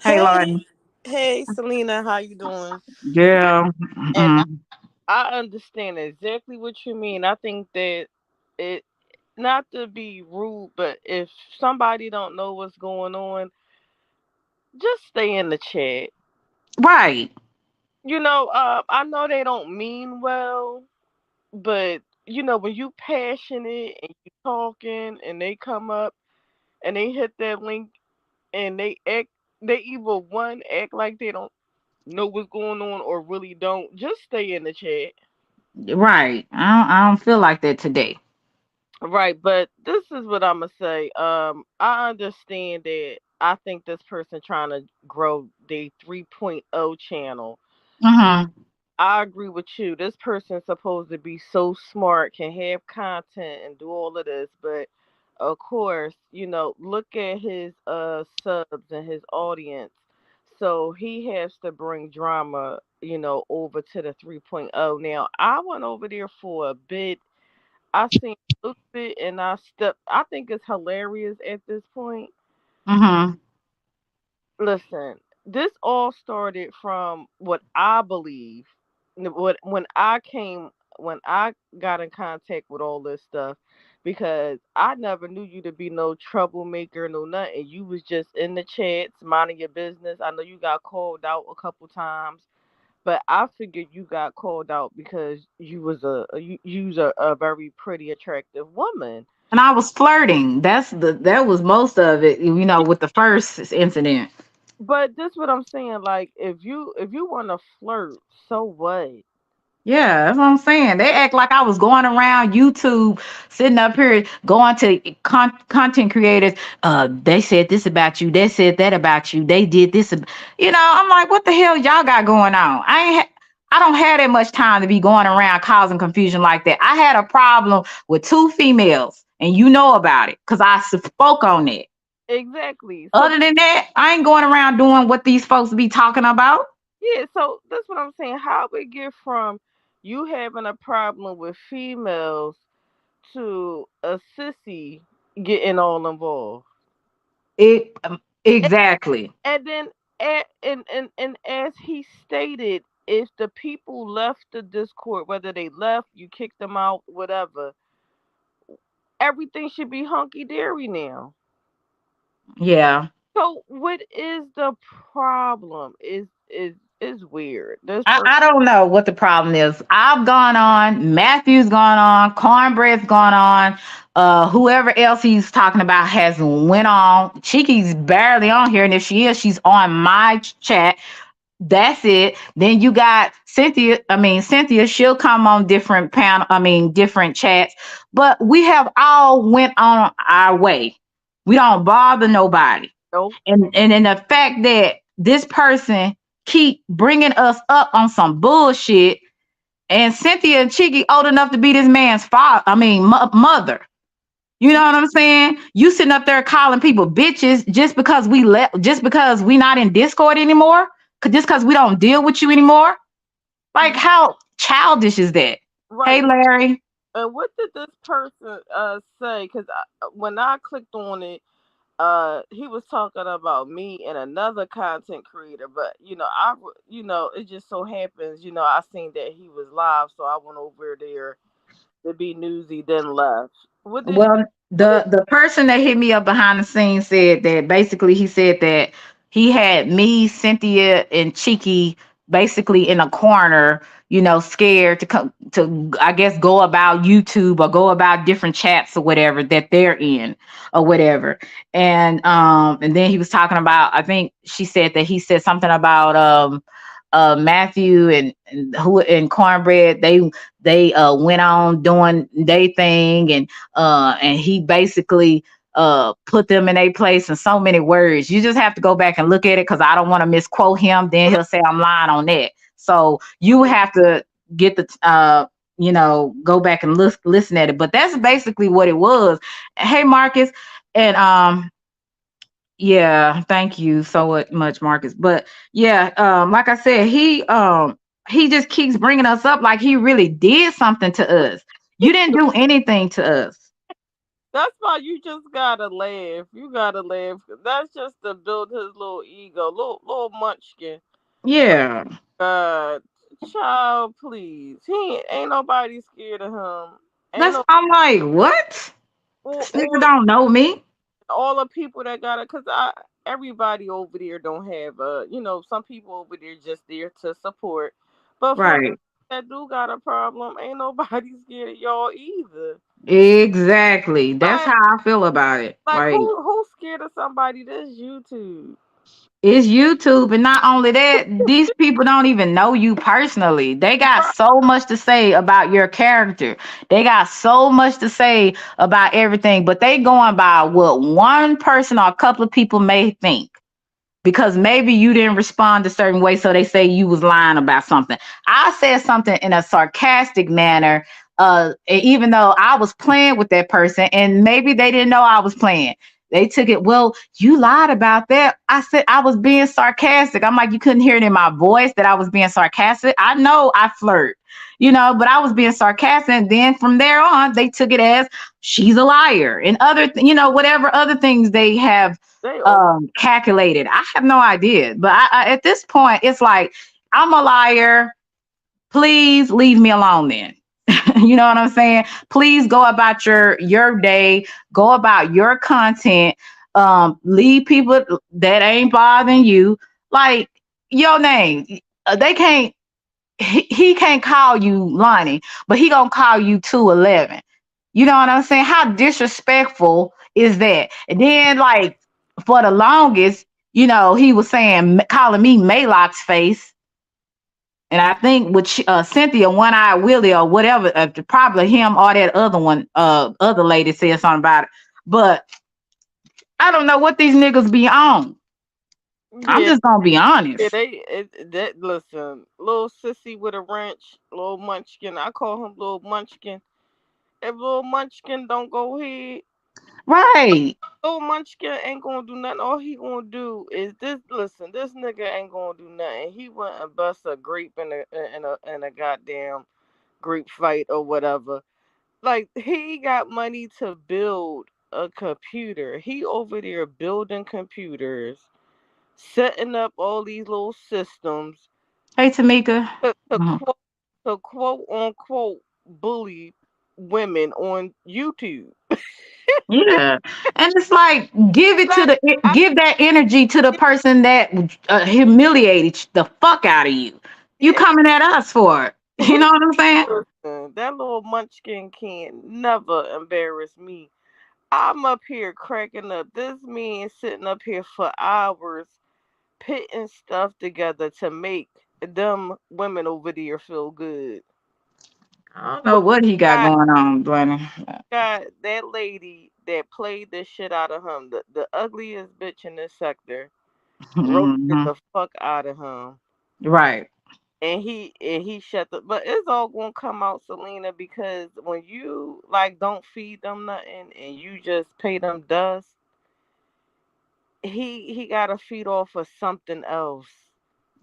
Hey, Hey, Lauren. hey, Selena, how you doing? Yeah. And Mm-mm. I understand exactly what you mean. I think that it, not to be rude, but if somebody don't know what's going on, just stay in the chat. Right. I know they don't mean well, but when you passionate and you talking and they come up and they hit that link and they either one act like they don't know what's going on or really don't, just stay in the chat. Right. I don't feel like that today. Right, but this is what I'm gonna say. I understand that. I think this person trying to grow the 3.0 channel. Mm-hmm. I agree with you. This person's supposed to be so smart, can have content and do all of this, but of course, look at his subs and his audience. So he has to bring drama, over to the 3.0. Now, I went over there for a bit. I seen a little bit and I think it's hilarious at this point. Mm-hmm. Listen, this all started from what I believe. What when I got in contact with all this stuff, because I never knew you to be no troublemaker, no nothing. You was just in the chats, minding your business. I know you got called out a couple times, but I figured you got called out because you was a very pretty, attractive woman. And I was flirting. That was most of it, with the first incident. But this what I'm saying. Like, if you want to flirt, so what? Yeah, that's what I'm saying. They act like I was going around YouTube, sitting up here, going to content creators. They said this about you. They said that about you. They did this. I'm like, what the hell y'all got going on? I don't have that much time to be going around causing confusion like that. I had a problem with 2 females, and you know about it because I spoke on it. Exactly. So Other than that, I ain't going around doing what these folks be talking about. Yeah, so that's what I'm saying. How we get from you having a problem with females to a sissy getting all involved. It exactly. And then, and as he stated, if the people left the Discord, whether they left, you kicked them out, whatever, everything should be hunky dory now. Yeah. So what is the problem? Is weird. This person, I don't know what the problem is. I've gone on, Matthew's gone on, Cornbread's gone on, whoever else he's talking about has went on. Cheeky's barely on here, and if she is, she's on my chat. That's it. Then you got Cynthia. I mean, Cynthia, she'll come on different panel, I mean, different chats, but we have all went on our way. We don't bother nobody. nope. And in the fact that this person keep bringing us up on some bullshit, and Cynthia and Cheeky old enough to be this man's father, I mean, mother. You know what I'm saying? You sitting up there calling people bitches just because we left, just because we not in Discord anymore, just because we don't deal with you anymore. Like, how childish is that? Right. Hey, Larry. And what did this person say? Because when I clicked on it, he was talking about me and another content creator. But it just so happens, I seen that he was live, so I went over there to be newsy, then left. What did Well, what did the person that hit me up behind the scenes said that basically he said that he had me, Cynthia, and Cheeky basically in a corner, scared to come to, I guess, go about YouTube or go about different chats or whatever that they're in or whatever. And then he was talking about, I think she said that he said something about Matthew and Cornbread, they went on doing their thing, and he basically put them in a place in so many words. You just have to go back and look at it, because I don't want to misquote him. Then he'll say I'm lying on that. So you have to get the go back and listen at it. But that's basically what it was. Hey, Marcus, and yeah, thank you so much, Marcus. But yeah, like I said, he just keeps bringing us up like he really did something to us. You didn't do anything to us. That's why you just gotta laugh. You gotta laugh. That's just to build his little ego, little munchkin. Yeah, God, child, please. He ain't nobody scared of him. Ain't that's no I'm like, what? or, This nigga or don't know me. all the people that got it. Cause everybody over there don't have some people over there just there to support. But for Right. that do got a problem, ain't nobody scared of y'all either. Exactly. That's Like how I feel about it. like Like, who's scared of somebody that's YouTube? it's YouTube, and not only that, these people don't even know you personally. They got so much to say about your character. They got so much to say about everything, but they going by what one person or a couple of people may think, because maybe you didn't respond a certain way, so they say you was lying about something. I said something in a sarcastic manner, even though I was playing with that person, and maybe they didn't know I was playing. They took it, well, you lied about that. I said I was being sarcastic. I'm like, you couldn't hear it in my voice that I was being sarcastic. I know I flirt, but I was being sarcastic. And then from there on, they took it as she's a liar and other, whatever other things they have They over calculated. I have no idea. But at this point, it's like, I'm a liar. Please leave me alone then. You know what I'm saying? Please go about your day, go about your content. Leave people that ain't bothering you. Like, your name. They can't he can't call you Lonnie, but he gonna call you 211. You know what I'm saying? How disrespectful is that? And then, like, for the longest, he was saying, calling me Maylock's face. And I think with Cynthia, One Eye Willie or whatever, probably him or that other one, other lady said something about it. But I don't know what these niggas be on. I'm yeah, just gonna be yeah, honest. that listen, little sissy with a wrench, little munchkin. I call him little munchkin. If little munchkin don't go ahead. Right. Little Munchkin ain't gonna do nothing. All he gonna do is this. Listen, this nigga ain't gonna do nothing. He went and bust a grape in a goddamn grape fight or whatever. Like he got money to build a computer. He over there building computers, setting up all these little systems Hey, Tamika. to Mhm. quote unquote bully women on YouTube. Yeah, and it's like Like I give that energy to the person that humiliated the fuck out of you. You yeah, coming at us for it. You know what I'm saying? listen, that little munchkin can't never embarrass me. I'm up here cracking up. This man sitting up here for hours putting stuff together to make them women over there feel good. I don't know what he got Got going on, Bunny. got that lady that played the shit out of him, the ugliest bitch in this sector, roasted Hmm. the fuck out of him. Right, And he shut the, but it's all gonna come out, Selena, because when you like don't feed them nothing and you just pay them dust, he gotta feed off of something else.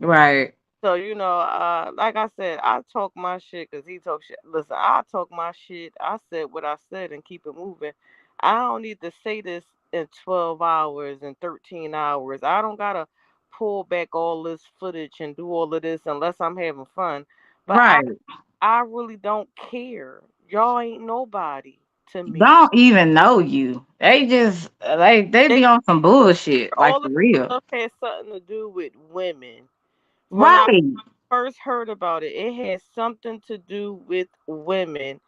right, So like I said, I talk my shit because he talk shit. Listen, I talk my shit. I said what I said and keep it moving. I don't need to say this in 12 hours and 13 hours. I don't gotta pull back all this footage and do all of this unless I'm having fun. But I, right. I really don't care. Y'all ain't nobody to me. Don't even know you. They just they They be on some bullshit, like all for this real. stuff has something to do with women. When I Right, first heard about it, it had something to do with women,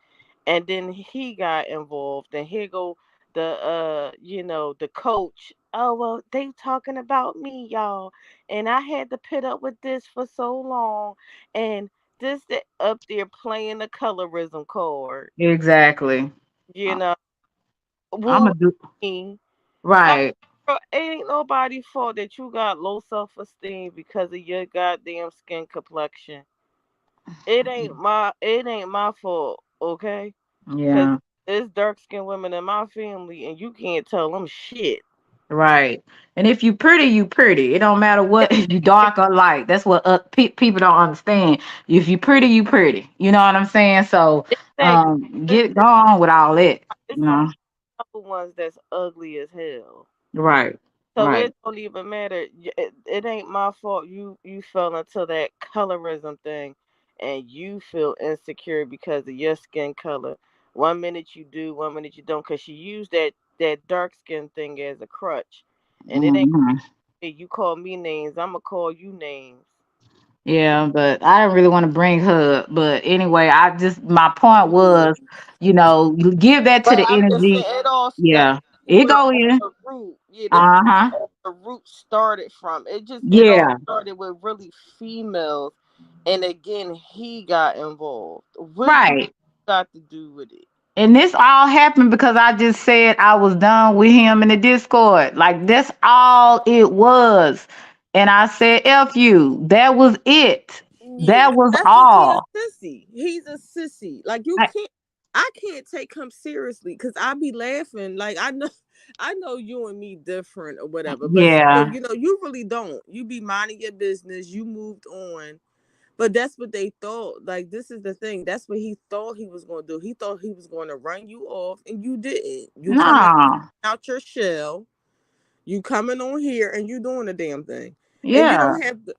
and then he got involved, and here go the coach. Oh well, they talking about me, y'all, and I had to put up with this for so long, and this up there playing the colorism card, exactly. you know, I'm gonna wooing do me. Like, right. bro, it ain't nobody's fault that you got low self esteem because of your goddamn skin complexion. It ain't my fault, okay? Cause Yeah. there's dark skinned women in my family and you can't tell them shit. Right. And if you pretty, you pretty. It don't matter what if you dark or light. That's what people don't understand. If you pretty, you pretty. You know what I'm saying? So Exactly. It's, get go on with all that. it's You some know. other ones that's ugly as hell. Right. So Right. it don't even matter. It ain't my fault you fell into that colorism thing and you feel insecure because of your skin color. One minute you do, one minute you don't, because she used that dark skin thing as a crutch. And it ain't Hmm. hey, you call me names, I'ma call you names. Yeah, but I didn't really want to bring her up. But anyway, I just my point Yeah. was, you give that to But the I'm just energy. saying it all Yeah. It started go on in. the root. Yeah, this is Uh-huh. where the root started from. It all Yeah. started with really females, and again he got involved. What do you Right. got to do with it? And this all happened because I just said I was done with him in the Discord. Like that's all it was. And I said, F you. That was it. Yeah, That was that's because he a all. sissy. He's a sissy. Like you I, can't. I can't take him seriously because I be laughing. Like I know, I know you and me different or whatever, but still, yeah. you really don't. You be minding your business. You moved on. But that's what they thought. Like this is the thing. That's what he thought he was going to do. He thought he was going to run you off, and you didn't. You coming No. out your shell. You coming on here, and you doing the damn thing. And you Yeah. don't have to.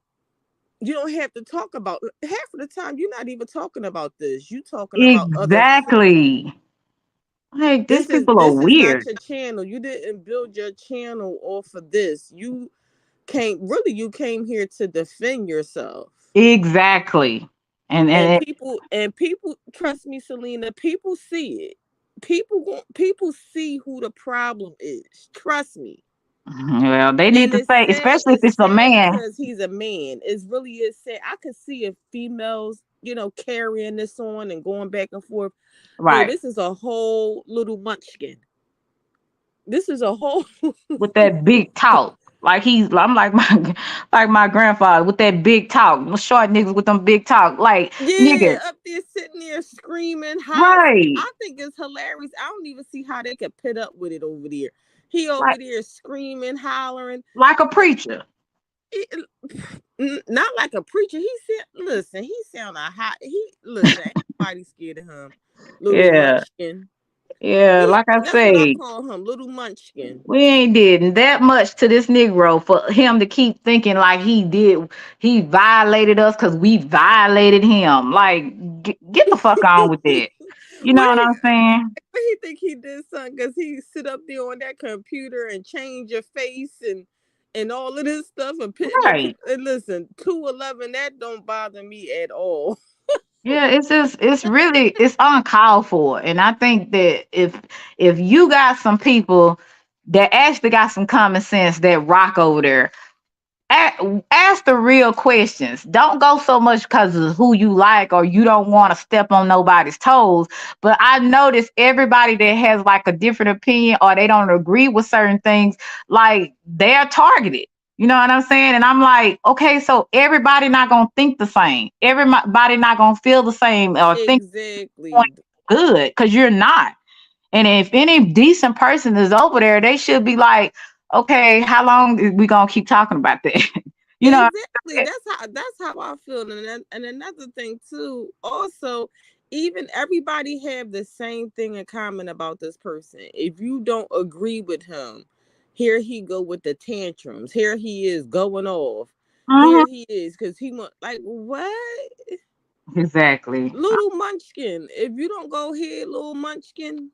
You don't have to talk about half of the time. You're not even talking about this. You talking about other shit. Exactly. Like these This is people are this is not weird. your channel. You didn't build your channel off of this. You came here to defend yourself. Exactly. And And people trust me, Selena, people see it. People see who the problem is. Trust me. well, they need And to it's say, sad. especially if It's it's a sad man. because he's a man. It really is sad. I could see if females, carrying this on and going back and forth. Bro, Right. this is a whole little munchkin. This is a whole With that big talk. I'm like my like my grandfather with that big talk, short niggas with them big talk, like Yeah, nigga, up there sitting there screaming, hollering. right? I think it's hilarious. I don't even see how they could pit up with it over there. He over Like there screaming, hollering. like a preacher. It- not like a preacher. He said, "Listen, he sound a hot. He listen. Ain't nobody scared of him, little Yeah, munchkin. yeah. He. Like I That's what I say, call him, little munchkin. we ain't did that much to this Negro for him to keep thinking like he violated us because we violated him. Like, get the fuck on with that. You know what Wait, I'm saying? he think he did something because he sit up there on that computer and change your face and all of this stuff and Right. and listen, 211 that don't bother me at all. Yeah, it's just it's uncalled for. And I think that if you got some people that actually got some common sense that rock over there, ask the real questions. Don't go so much because of who you like or you don't want to step on nobody's toes. But I notice everybody that has like a different opinion or they don't agree with certain things, like they're targeted. You know what I'm saying? And I'm like, okay, so everybody not gonna think the same. Everybody not gonna feel the same or think Exactly. good because you're not. And if any decent person is over there, they should be like, okay, how long is we gonna keep talking about that? you know, Exactly. That's how I feel. And another thing too, also, even everybody have the same thing in common about this person. If you don't agree with him, here he go with the tantrums. Here he is going off. mhm, Here he is because like what? exactly. Little munchkin. If you don't go here, little munchkin,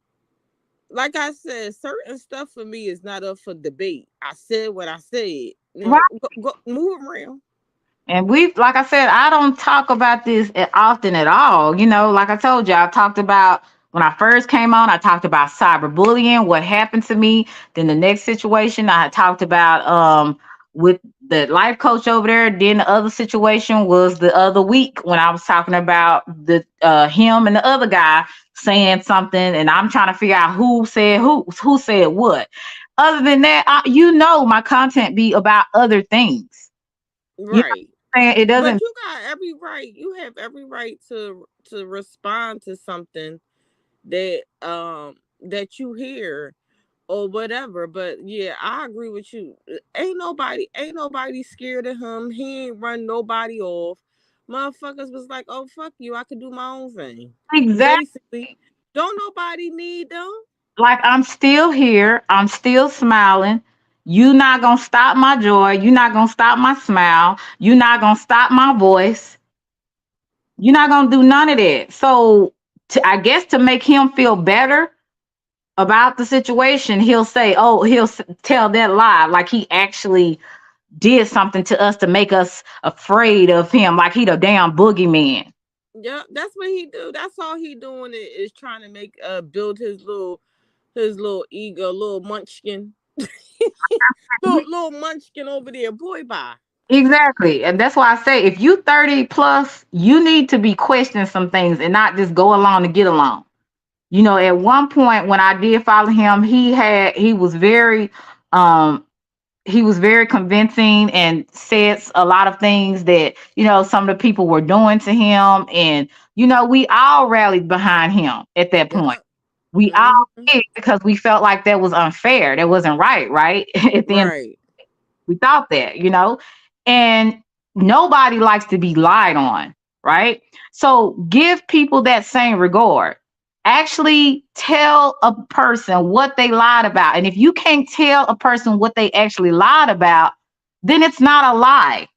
like I said, certain stuff for me is not up for debate. I said what I said. Now go move around. And like I said, I don't talk about this often at all. You know, like I told you, I talked about when I first came on, I talked about cyberbullying, what happened to me. Then the next situation, I talked about with the life coach over there. Then the other situation was the other week when I was talking about the him and the other guy saying something, and I'm trying to figure out who said what. Other than that, my content be about other things. You Right. saying it But doesn't you got every right. You have every right to respond to something that you hear or whatever. But yeah, I agree with you. Ain't nobody scared of him. He ain't run nobody off. Motherfuckers was like, oh fuck you, I could do my own thing. exactly. Basically. Don't nobody need them. Like I'm still here, I'm still smiling. You not gonna stop my joy, you not gonna stop my smile, you not gonna stop my voice, you're not gonna do none of that. So I guess to make him feel better about the situation, he'll say, oh, tell that lie like he actually did something to us to make us afraid of him, like he the damn boogeyman. Yeah, that's what he do. That's all he doing is trying to make build his little ego, little munchkin. little munchkin over there, boy bye. Exactly. And that's why I say if you 30 plus, you need to be questioning some things and not just go along to get along. You know, at one point when I did follow him, um he was very convincing and said a lot of things that, some of the people were doing to him. And, we all rallied behind him at that point. Yeah. We all Hmm. did because we felt like that was unfair. That wasn't right? At the end Right. we thought that. And nobody likes to be lied on, right? So give people that same regard. Actually tell a person what they lied about. And if you can't tell a person what they actually lied about, then it's not a lie.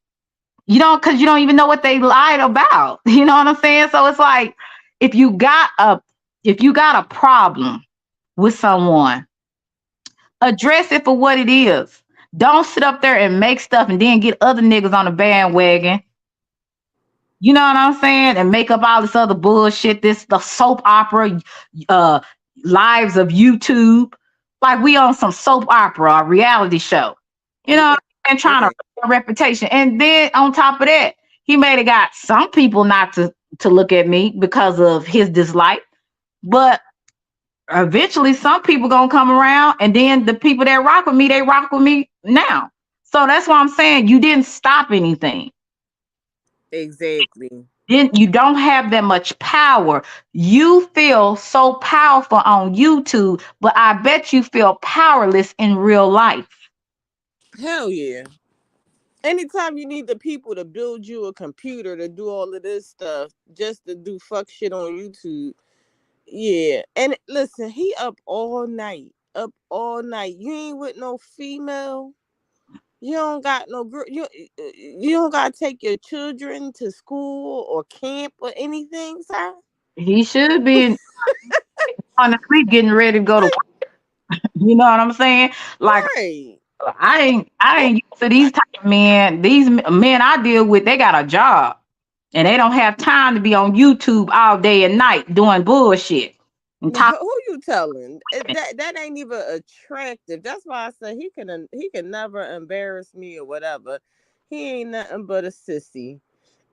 Because you don't even know what they lied about. You know what I'm saying? So it's like if you got a if you got a problem with someone, address it for what it is. Don't sit up there and make stuff and then get other niggas on the bandwagon. You know what I'm saying? And make up all this other bullshit. This the soap opera, uh, lives of YouTube. Like we on some soap opera, a reality show. You know, Yeah. and trying to Right. a reputation. And then on top of that, he made it got some people not to look at me because of his dislike. But eventually some people gonna come around, and then the people that rock with me, they rock with me now. So that's why I'm saying you didn't stop anything. Exactly. Then you don't have that much power. You feel so powerful on YouTube, but I bet you feel powerless in real life. Hell yeah. Anytime you need the people to build you a computer to do all of this stuff just to do fuck shit on YouTube. Yeah. And listen, he up all night. Up all night. You ain't with no female. You don't got no girl. You don't got to take your children to school or camp or anything, sir. He should be on the street getting ready to go to work. You know what I'm saying? Like Right. I ain't used to these type of men. These men I deal with, they got a job and they don't have time to be on YouTube all day and night doing bullshit and talking. Who you telling? That ain't even attractive. That's why I say he can never embarrass me or whatever. He ain't nothing but a sissy.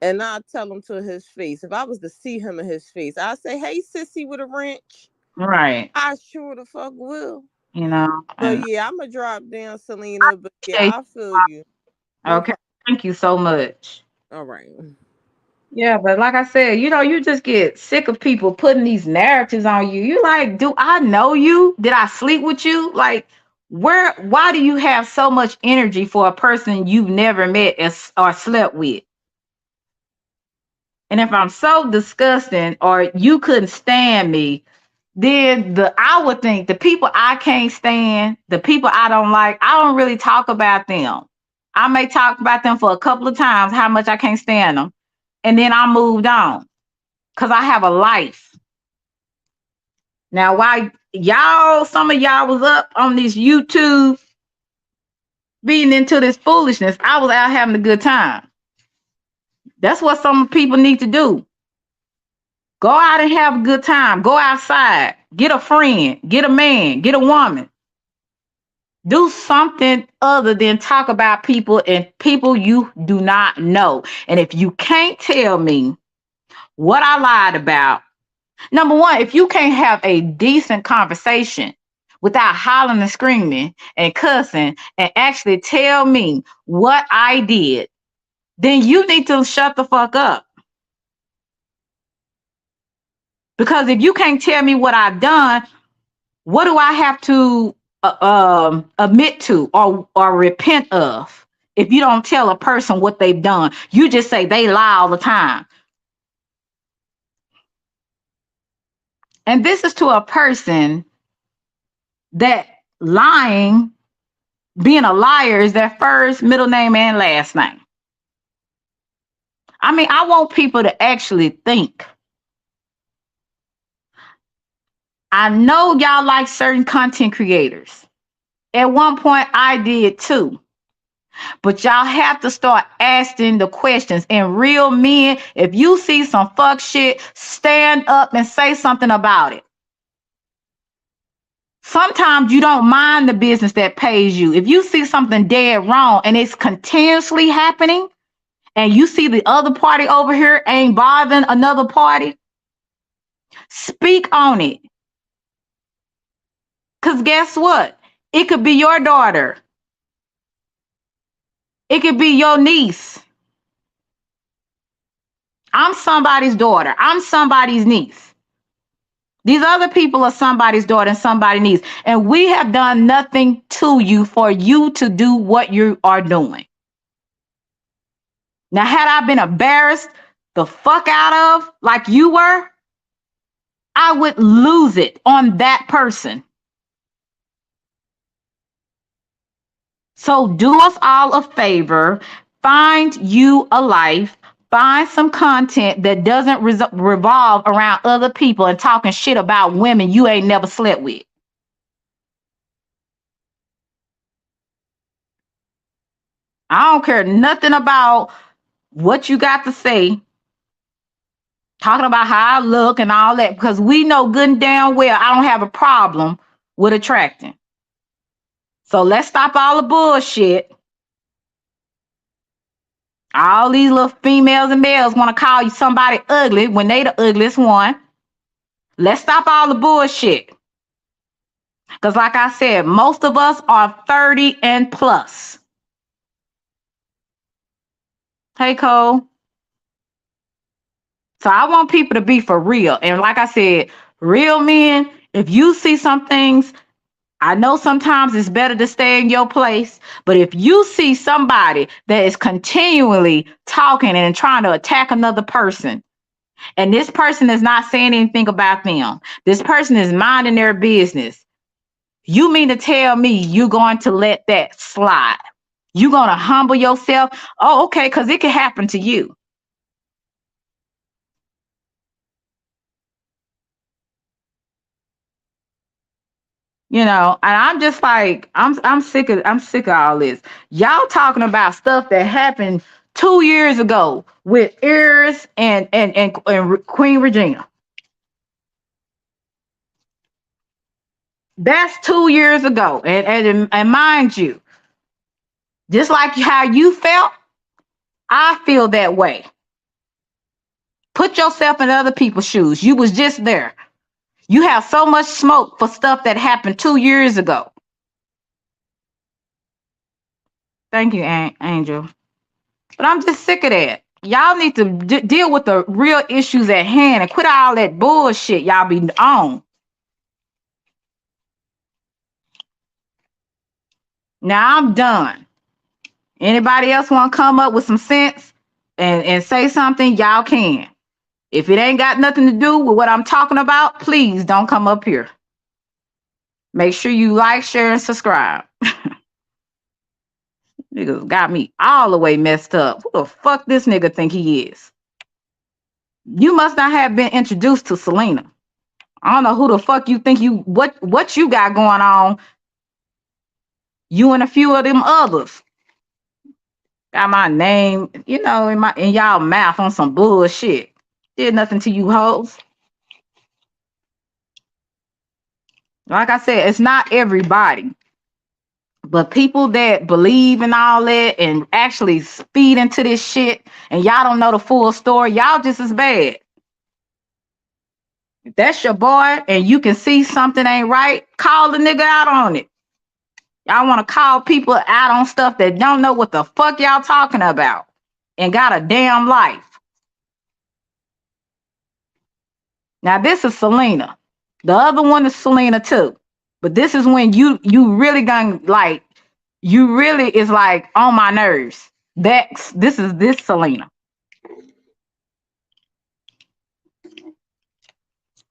And I tell him to his face. If I was to see him in his face, I say, "Hey, sissy with a wrench." Right. I sure the fuck will. You know, But and yeah, I'm gonna drop down, Selena. But yeah, okay, I feel you. No okay. problem. Thank you so much. All right. Yeah, but like I said, you just get sick of people putting these narratives on you. You like, do I know you? Did I sleep with you? Like, why do you have so much energy for a person you've never met or slept with? And if I'm so disgusting or you couldn't stand me, then I would think the people I can't stand, the people I don't like, I don't really talk about them. I may talk about them for a couple of times, how much I can't stand them, and then I moved on because I have a life. Now, while some of y'all was up on this YouTube being into this foolishness, I was out having a good time. That's what some people need to do. Go out and have a good time. Go outside. Get a friend. Get a man. Get a woman. Do something other than talk about people and people you do not know. And if you can't tell me what I lied about, number one, if you can't have a decent conversation without hollering and screaming and cussing and actually tell me what I did, then you need to shut the fuck up. Because if you can't tell me what I've done, what do I have to admit to or repent of? If you don't tell a person what they've done, you just say they lie all the time. And this is to a person that lying, being a liar is their first, middle name, and last name. I mean, I want people to actually think. I know y'all like certain content creators. At one point, I did too. But y'all have to start asking the questions. And real men, if you see some fuck shit, stand up and say something about it. Sometimes you don't mind the business that pays you. If you see something dead wrong and it's continuously happening, and you see the other party over here ain't bothering another party, speak on it. Because guess what? It could be your daughter. It could be your niece. I'm somebody's daughter. I'm somebody's niece. These other people are somebody's daughter and somebody's niece. And we have done nothing to you for you to do what you are doing. Now, had I been embarrassed the fuck out of like you were, I would lose it on that person. So do us all a favor, find you a life, find some content that doesn't revolve around other people and talking shit about women you ain't never slept with. I don't care nothing about what you got to say, talking about how I look and all that, because we know good and damn well I don't have a problem with attracting. So let's stop all the bullshit. All these little females and males want to call you somebody ugly when they the ugliest one. Let's stop all the bullshit. Because like I said, most of us are 30 and plus. Hey, Cole. So I want people to be for real. And like I said, real men, if you see some things, I know sometimes it's better to stay in your place, but if you see somebody that is continually talking and trying to attack another person, and this person is not saying anything about them, this person is minding their business, you mean to tell me you going to let that slide? You going to humble yourself? Oh, okay, because it can happen to you. And I'm just like, I'm sick of all this. Y'all talking about stuff that happened 2 years ago with Eris and Queen Regina. That's 2 years ago. And mind you, just like how you felt, I feel that way. Put yourself in other people's shoes. You was just there. You have so much smoke for stuff that happened 2 years ago. Thank you, Angel. But I'm just sick of that. Y'all need to deal with the real issues at hand and quit all that bullshit y'all be on. Now I'm done. Anybody else want to come up with some sense and say something? Y'all can. If it ain't got nothing to do with what I'm talking about, please don't come up here. Make sure you like, share, and subscribe. Niggas got me all the way messed up. Who the fuck this nigga think he is? You must not have been introduced to Selena. I don't know who the fuck you think what you got going on. You and a few of them others got my name, in y'all mouth on some bullshit. Did nothing to you hoes. Like I said, it's not everybody, but people that believe in all that and actually speed into this shit, and y'all don't know the full story. Y'all just as bad. If that's your boy and you can see something ain't right, call the nigga out on it. Y'all want to call people out on stuff that don't know what the fuck y'all talking about and got a damn life. Now this is Selena. The other one is Selena too. But this is when you really gonna like you really is like on my nerves. This Selena.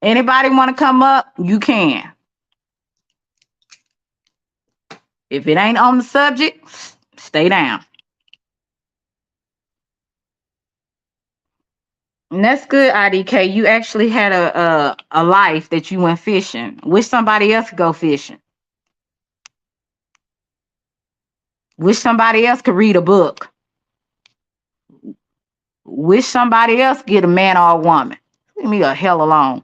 Anybody want to come up? You can. If it ain't on the subject, stay down. And that's good, IDK. You actually had a life that you went fishing. Wish somebody else could go fishing. Wish somebody else could read a book. Wish somebody else get a man or a woman. Leave me the hell alone.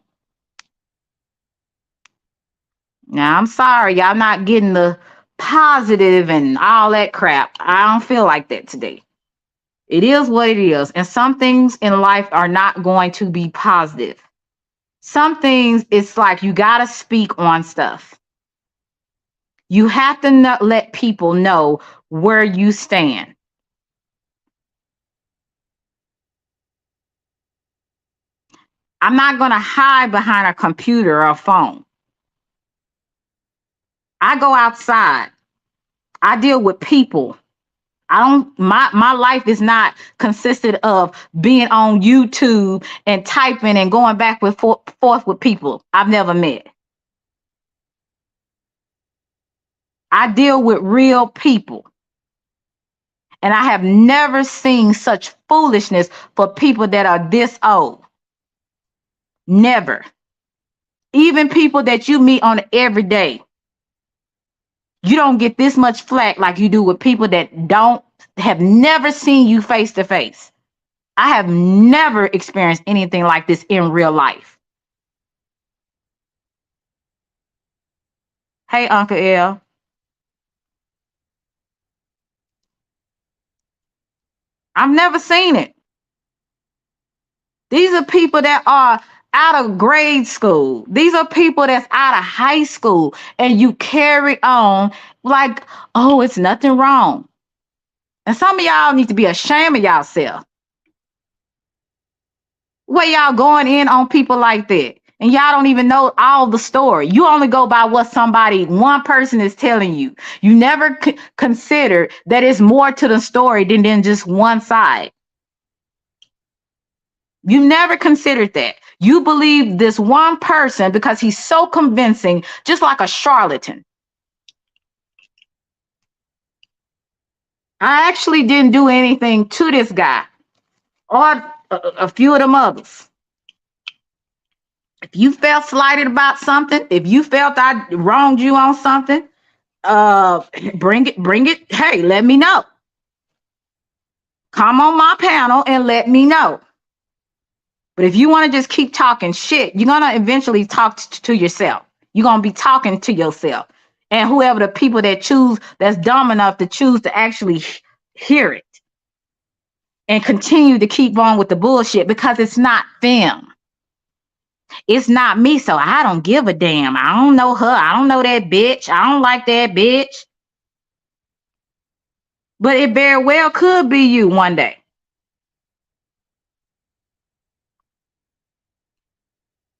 Now I'm sorry, y'all not getting the positive and all that crap. I don't feel like that today. It is what it is. And some things in life are not going to be positive. Some things it's like you gotta speak on stuff. You have to not let people know where you stand. I'm not gonna hide behind a computer or a phone. I go outside. I deal with people. I don't my life is not consisted of being on YouTube and typing and going back and forth with people I've never met. I deal with real people. And I have never seen such foolishness for people that are this old. Never. Even people that you meet on every day. You don't get this much flack like you do with people that don't have never seen you face to face. I have never experienced anything like this in real life. Hey, Uncle L. I've never seen it. These are people that are out of grade school. These are people that's out of high school, and you carry on like, oh, it's nothing wrong. And some of y'all need to be ashamed of yourself. Where y'all going in on people like that? And y'all don't even know all the story. You only go by what one person is telling you. You never consider that it's more to the story than just one side. You never considered that. You believe this one person because he's so convincing, just like a charlatan. I actually didn't do anything to this guy or a few of them others. If you felt slighted about something, if you felt I wronged you on something, bring it. Hey, let me know. Come on my panel and let me know. But if you want to just keep talking shit, you're going to eventually talk to yourself. You're going to be talking to yourself. And whoever the people that choose, that's dumb enough to choose to actually hear it and continue to keep on with the bullshit, because it's not them. It's not me, so I don't give a damn. I don't know her. I don't know that bitch. I don't like that bitch. But it very well could be you one day.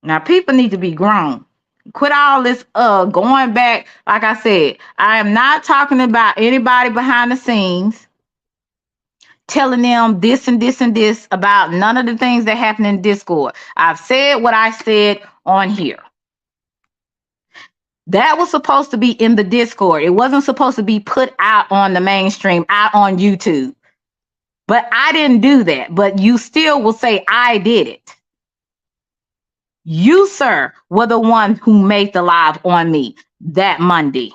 Now, people need to be grown. Quit all this going back. Like I said, I am not talking about anybody behind the scenes telling them this and this and this about none of the things that happen in Discord. I've said what I said on here. That was supposed to be in the Discord. It wasn't supposed to be put out on the mainstream, out on YouTube. But I didn't do that. But you still will say I did it. You, sir, were the one who made the live on me that Monday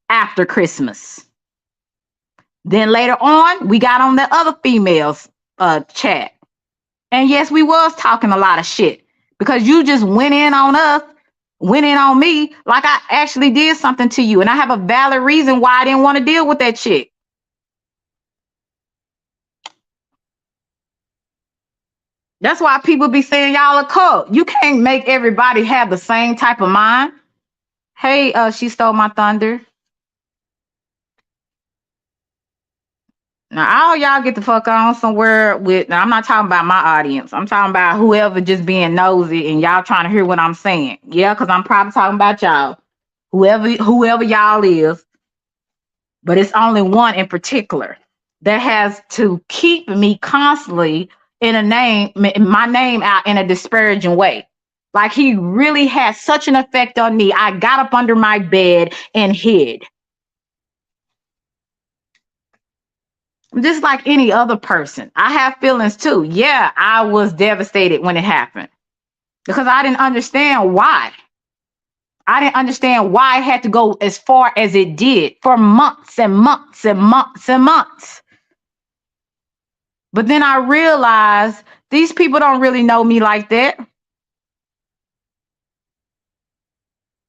after Christmas. Then later on, we got on the other females chat. And yes, we was talking a lot of shit because you just went in on us, went in on me like I actually did something to you. And I have a valid reason why I didn't want to deal with that chick. That's why people be saying y'all a cult. You can't make everybody have the same type of mind. Hey, she stole my thunder. Now, all y'all get the fuck on somewhere with. Now, I'm not talking about my audience. I'm talking about whoever just being nosy and y'all trying to hear what I'm saying. Yeah, because I'm probably talking about y'all. Whoever y'all is. But it's only one in particular that has to keep me constantly my name out in a disparaging way. Like he really had such an effect on me. I got up under my bed and hid. Just like any other person. I have feelings too. Yeah, I was devastated when it happened because I didn't understand why. I didn't understand why it had to go as far as it did for months and months and months and months. But then I realized these people don't really know me like that.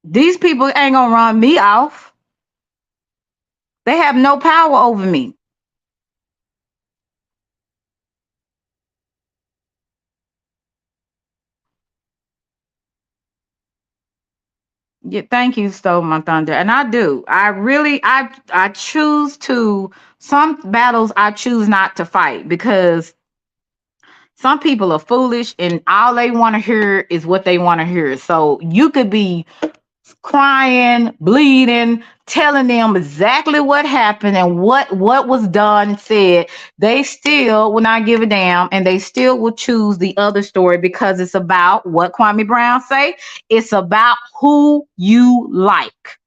These people ain't gonna run me off. They have no power over me. Yeah, thank you, Stole My Thunder. And I do. I choose to, some battles I choose not to fight because some people are foolish and all they want to hear is what they want to hear. So you could be crying, bleeding, telling them exactly what happened and what was done, said. They still will not give a damn, and they still will choose the other story because it's about what Kwame Brown say. It's about who you like.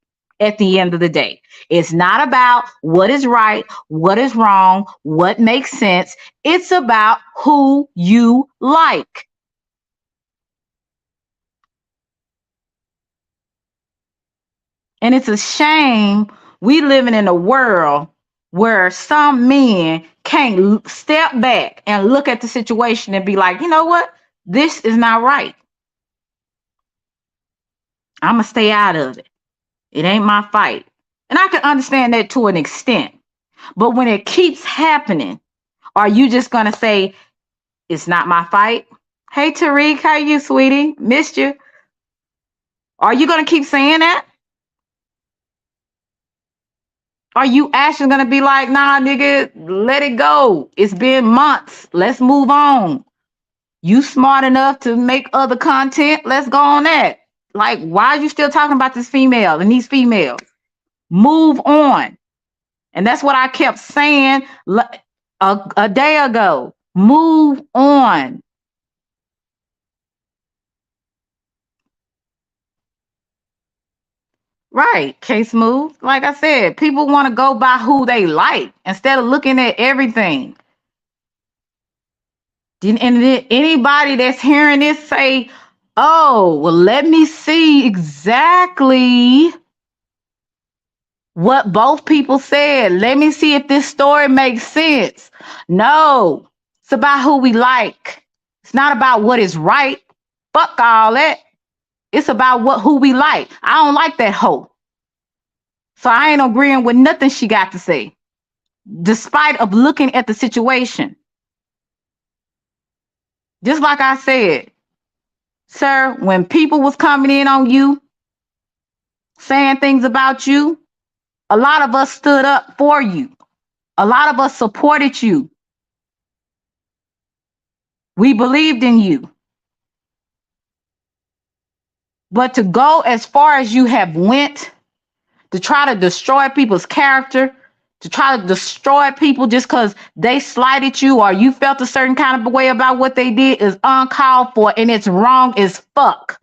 At the end of the day, it's not about what is right, what is wrong, what makes sense. It's about who you like. And it's a shame we living in a world where some men can't step back and look at the situation and be like, you know what? This is not right. I'm going to stay out of it. It ain't my fight. And I can understand that to an extent. But when it keeps happening, are you just going to say, it's not my fight? Hey, Tariq, how you, sweetie? Missed you. Are you going to keep saying that? Are you actually gonna be like, nah, nigga, let it go? It's been months. Let's move on. You smart enough to make other content. Let's go on that. Like, why are you still talking about this female and these females? Move on. And that's what I kept saying a day ago. Move on. Right. Case move. Like I said, people want to go by who they like instead of looking at everything. And anybody that's hearing this say, oh, well, let me see exactly what both people said. Let me see if this story makes sense. No, it's about who we like. It's not about what is right. Fuck all that. It's about who we like. I don't like that hoe. So I ain't agreeing with nothing she got to say, despite of looking at the situation. Just like I said, sir, when people was coming in on you, saying things about you, a lot of us stood up for you. A lot of us supported you. We believed in you. But to go as far as you have went, to try to destroy people's character, to try to destroy people just because they slighted you or you felt a certain kind of way about what they did is uncalled for, and it's wrong as fuck.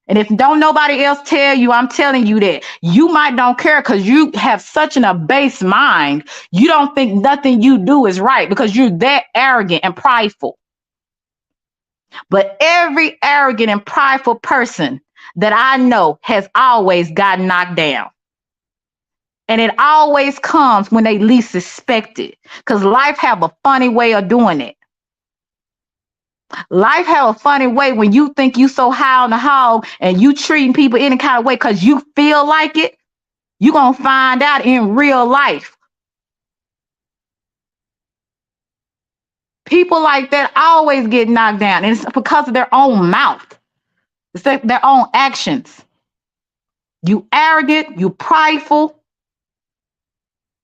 And if don't nobody else tell you, I'm telling you that you might don't care because you have such an abased mind. You don't think nothing you do is right because you're that arrogant and prideful. But every arrogant and prideful person that I know has always gotten knocked down. And it always comes when they least expect it. Because life have a funny way of doing it. Life have a funny way when you think you so high on the hog and you treating people any kind of way because you feel like it, you're going to find out in real life. People like that always get knocked down. And it's because of their own mouth. It's their own actions. You arrogant, you prideful.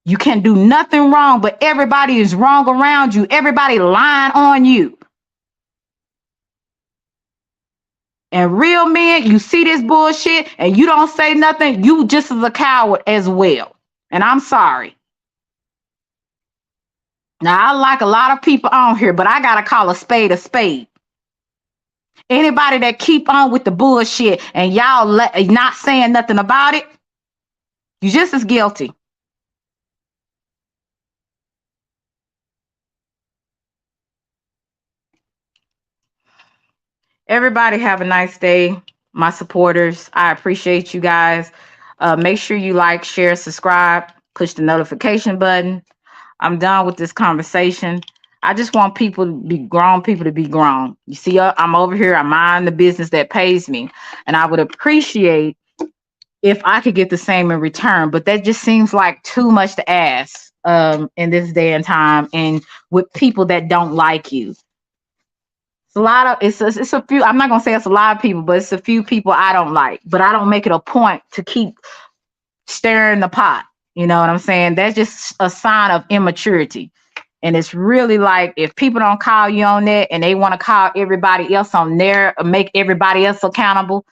You can do nothing wrong, but everybody is wrong around you. Everybody lying on you. And real men, you see this bullshit and you don't say nothing, you just as a coward as well. And I'm sorry. Now, I like a lot of people on here, but I got to call a spade a spade. Anybody that keep on with the bullshit and y'all not saying nothing about it, you just as guilty. Everybody have a nice day. My supporters, I appreciate you guys. Make sure you like, share, subscribe, push the notification button. I'm done with this conversation. I just want people to be grown, people to be grown. You see, I'm over here, I'm minding the business that pays me. And I would appreciate if I could get the same in return, but that just seems like too much to ask in this day and time and with people that don't like you. It's a lot of it's a few. I'm not gonna say it's a lot of people, but it's a few people I don't like. But I don't make it a point to keep stirring the pot. You know what I'm saying? That's just a sign of immaturity. And it's really like if people don't call you on that and they want to call everybody else on there, or make everybody else accountable,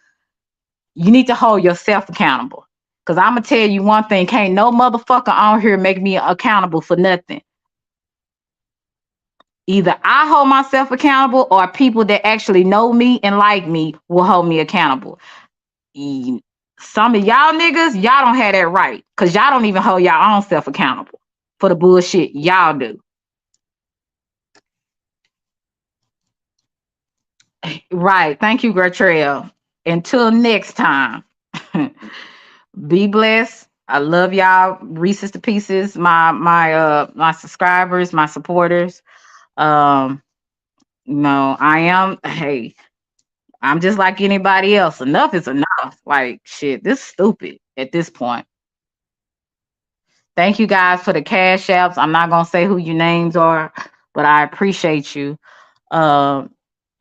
you need to hold yourself accountable. Cause I'm gonna tell you one thing: can't no motherfucker on here make me accountable for nothing. Either I hold myself accountable or people that actually know me and like me will hold me accountable. Some of y'all niggas, y'all don't have that right because y'all don't even hold y'all own self accountable for the bullshit y'all do. Right. Thank you, Gertrude. Until next time, be blessed. I love y'all. Reese's to pieces. My subscribers, my supporters. Um, no, I am. Hey, I'm just like anybody else. Enough is enough. Like shit, this is stupid at this point. Thank you guys for the cash apps. I'm not gonna say who your names are, but I appreciate you. Um,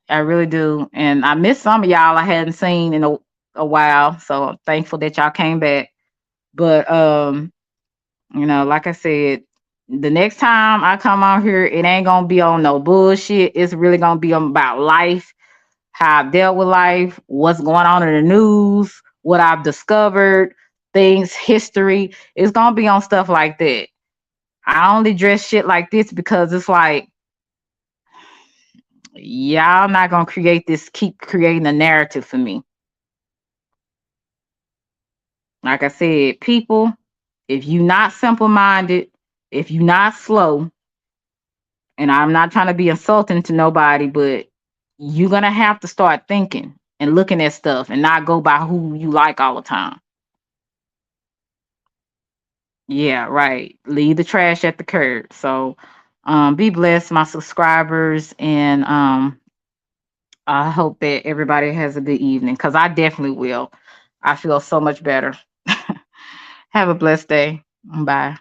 I really do. And I miss some of y'all I hadn't seen in a while. So I'm thankful that y'all came back. But Like I said, the next time I come on here, it ain't gonna be on no bullshit. It's really gonna be about life, how I've dealt with life, what's going on in the news, what I've discovered, things, history. It's gonna be on stuff like that. I only dress shit like this because it's like y'all not gonna keep creating a narrative for me. Like I said, people, if you not simple minded, if you not slow, and I'm not trying to be insulting to nobody, but you're gonna have to start thinking and looking at stuff and not go by who you like all the time. Yeah, right. Leave the trash at the curb. So be blessed, my subscribers, and I hope that everybody has a good evening because I definitely will. I feel so much better. Have a blessed day. Bye.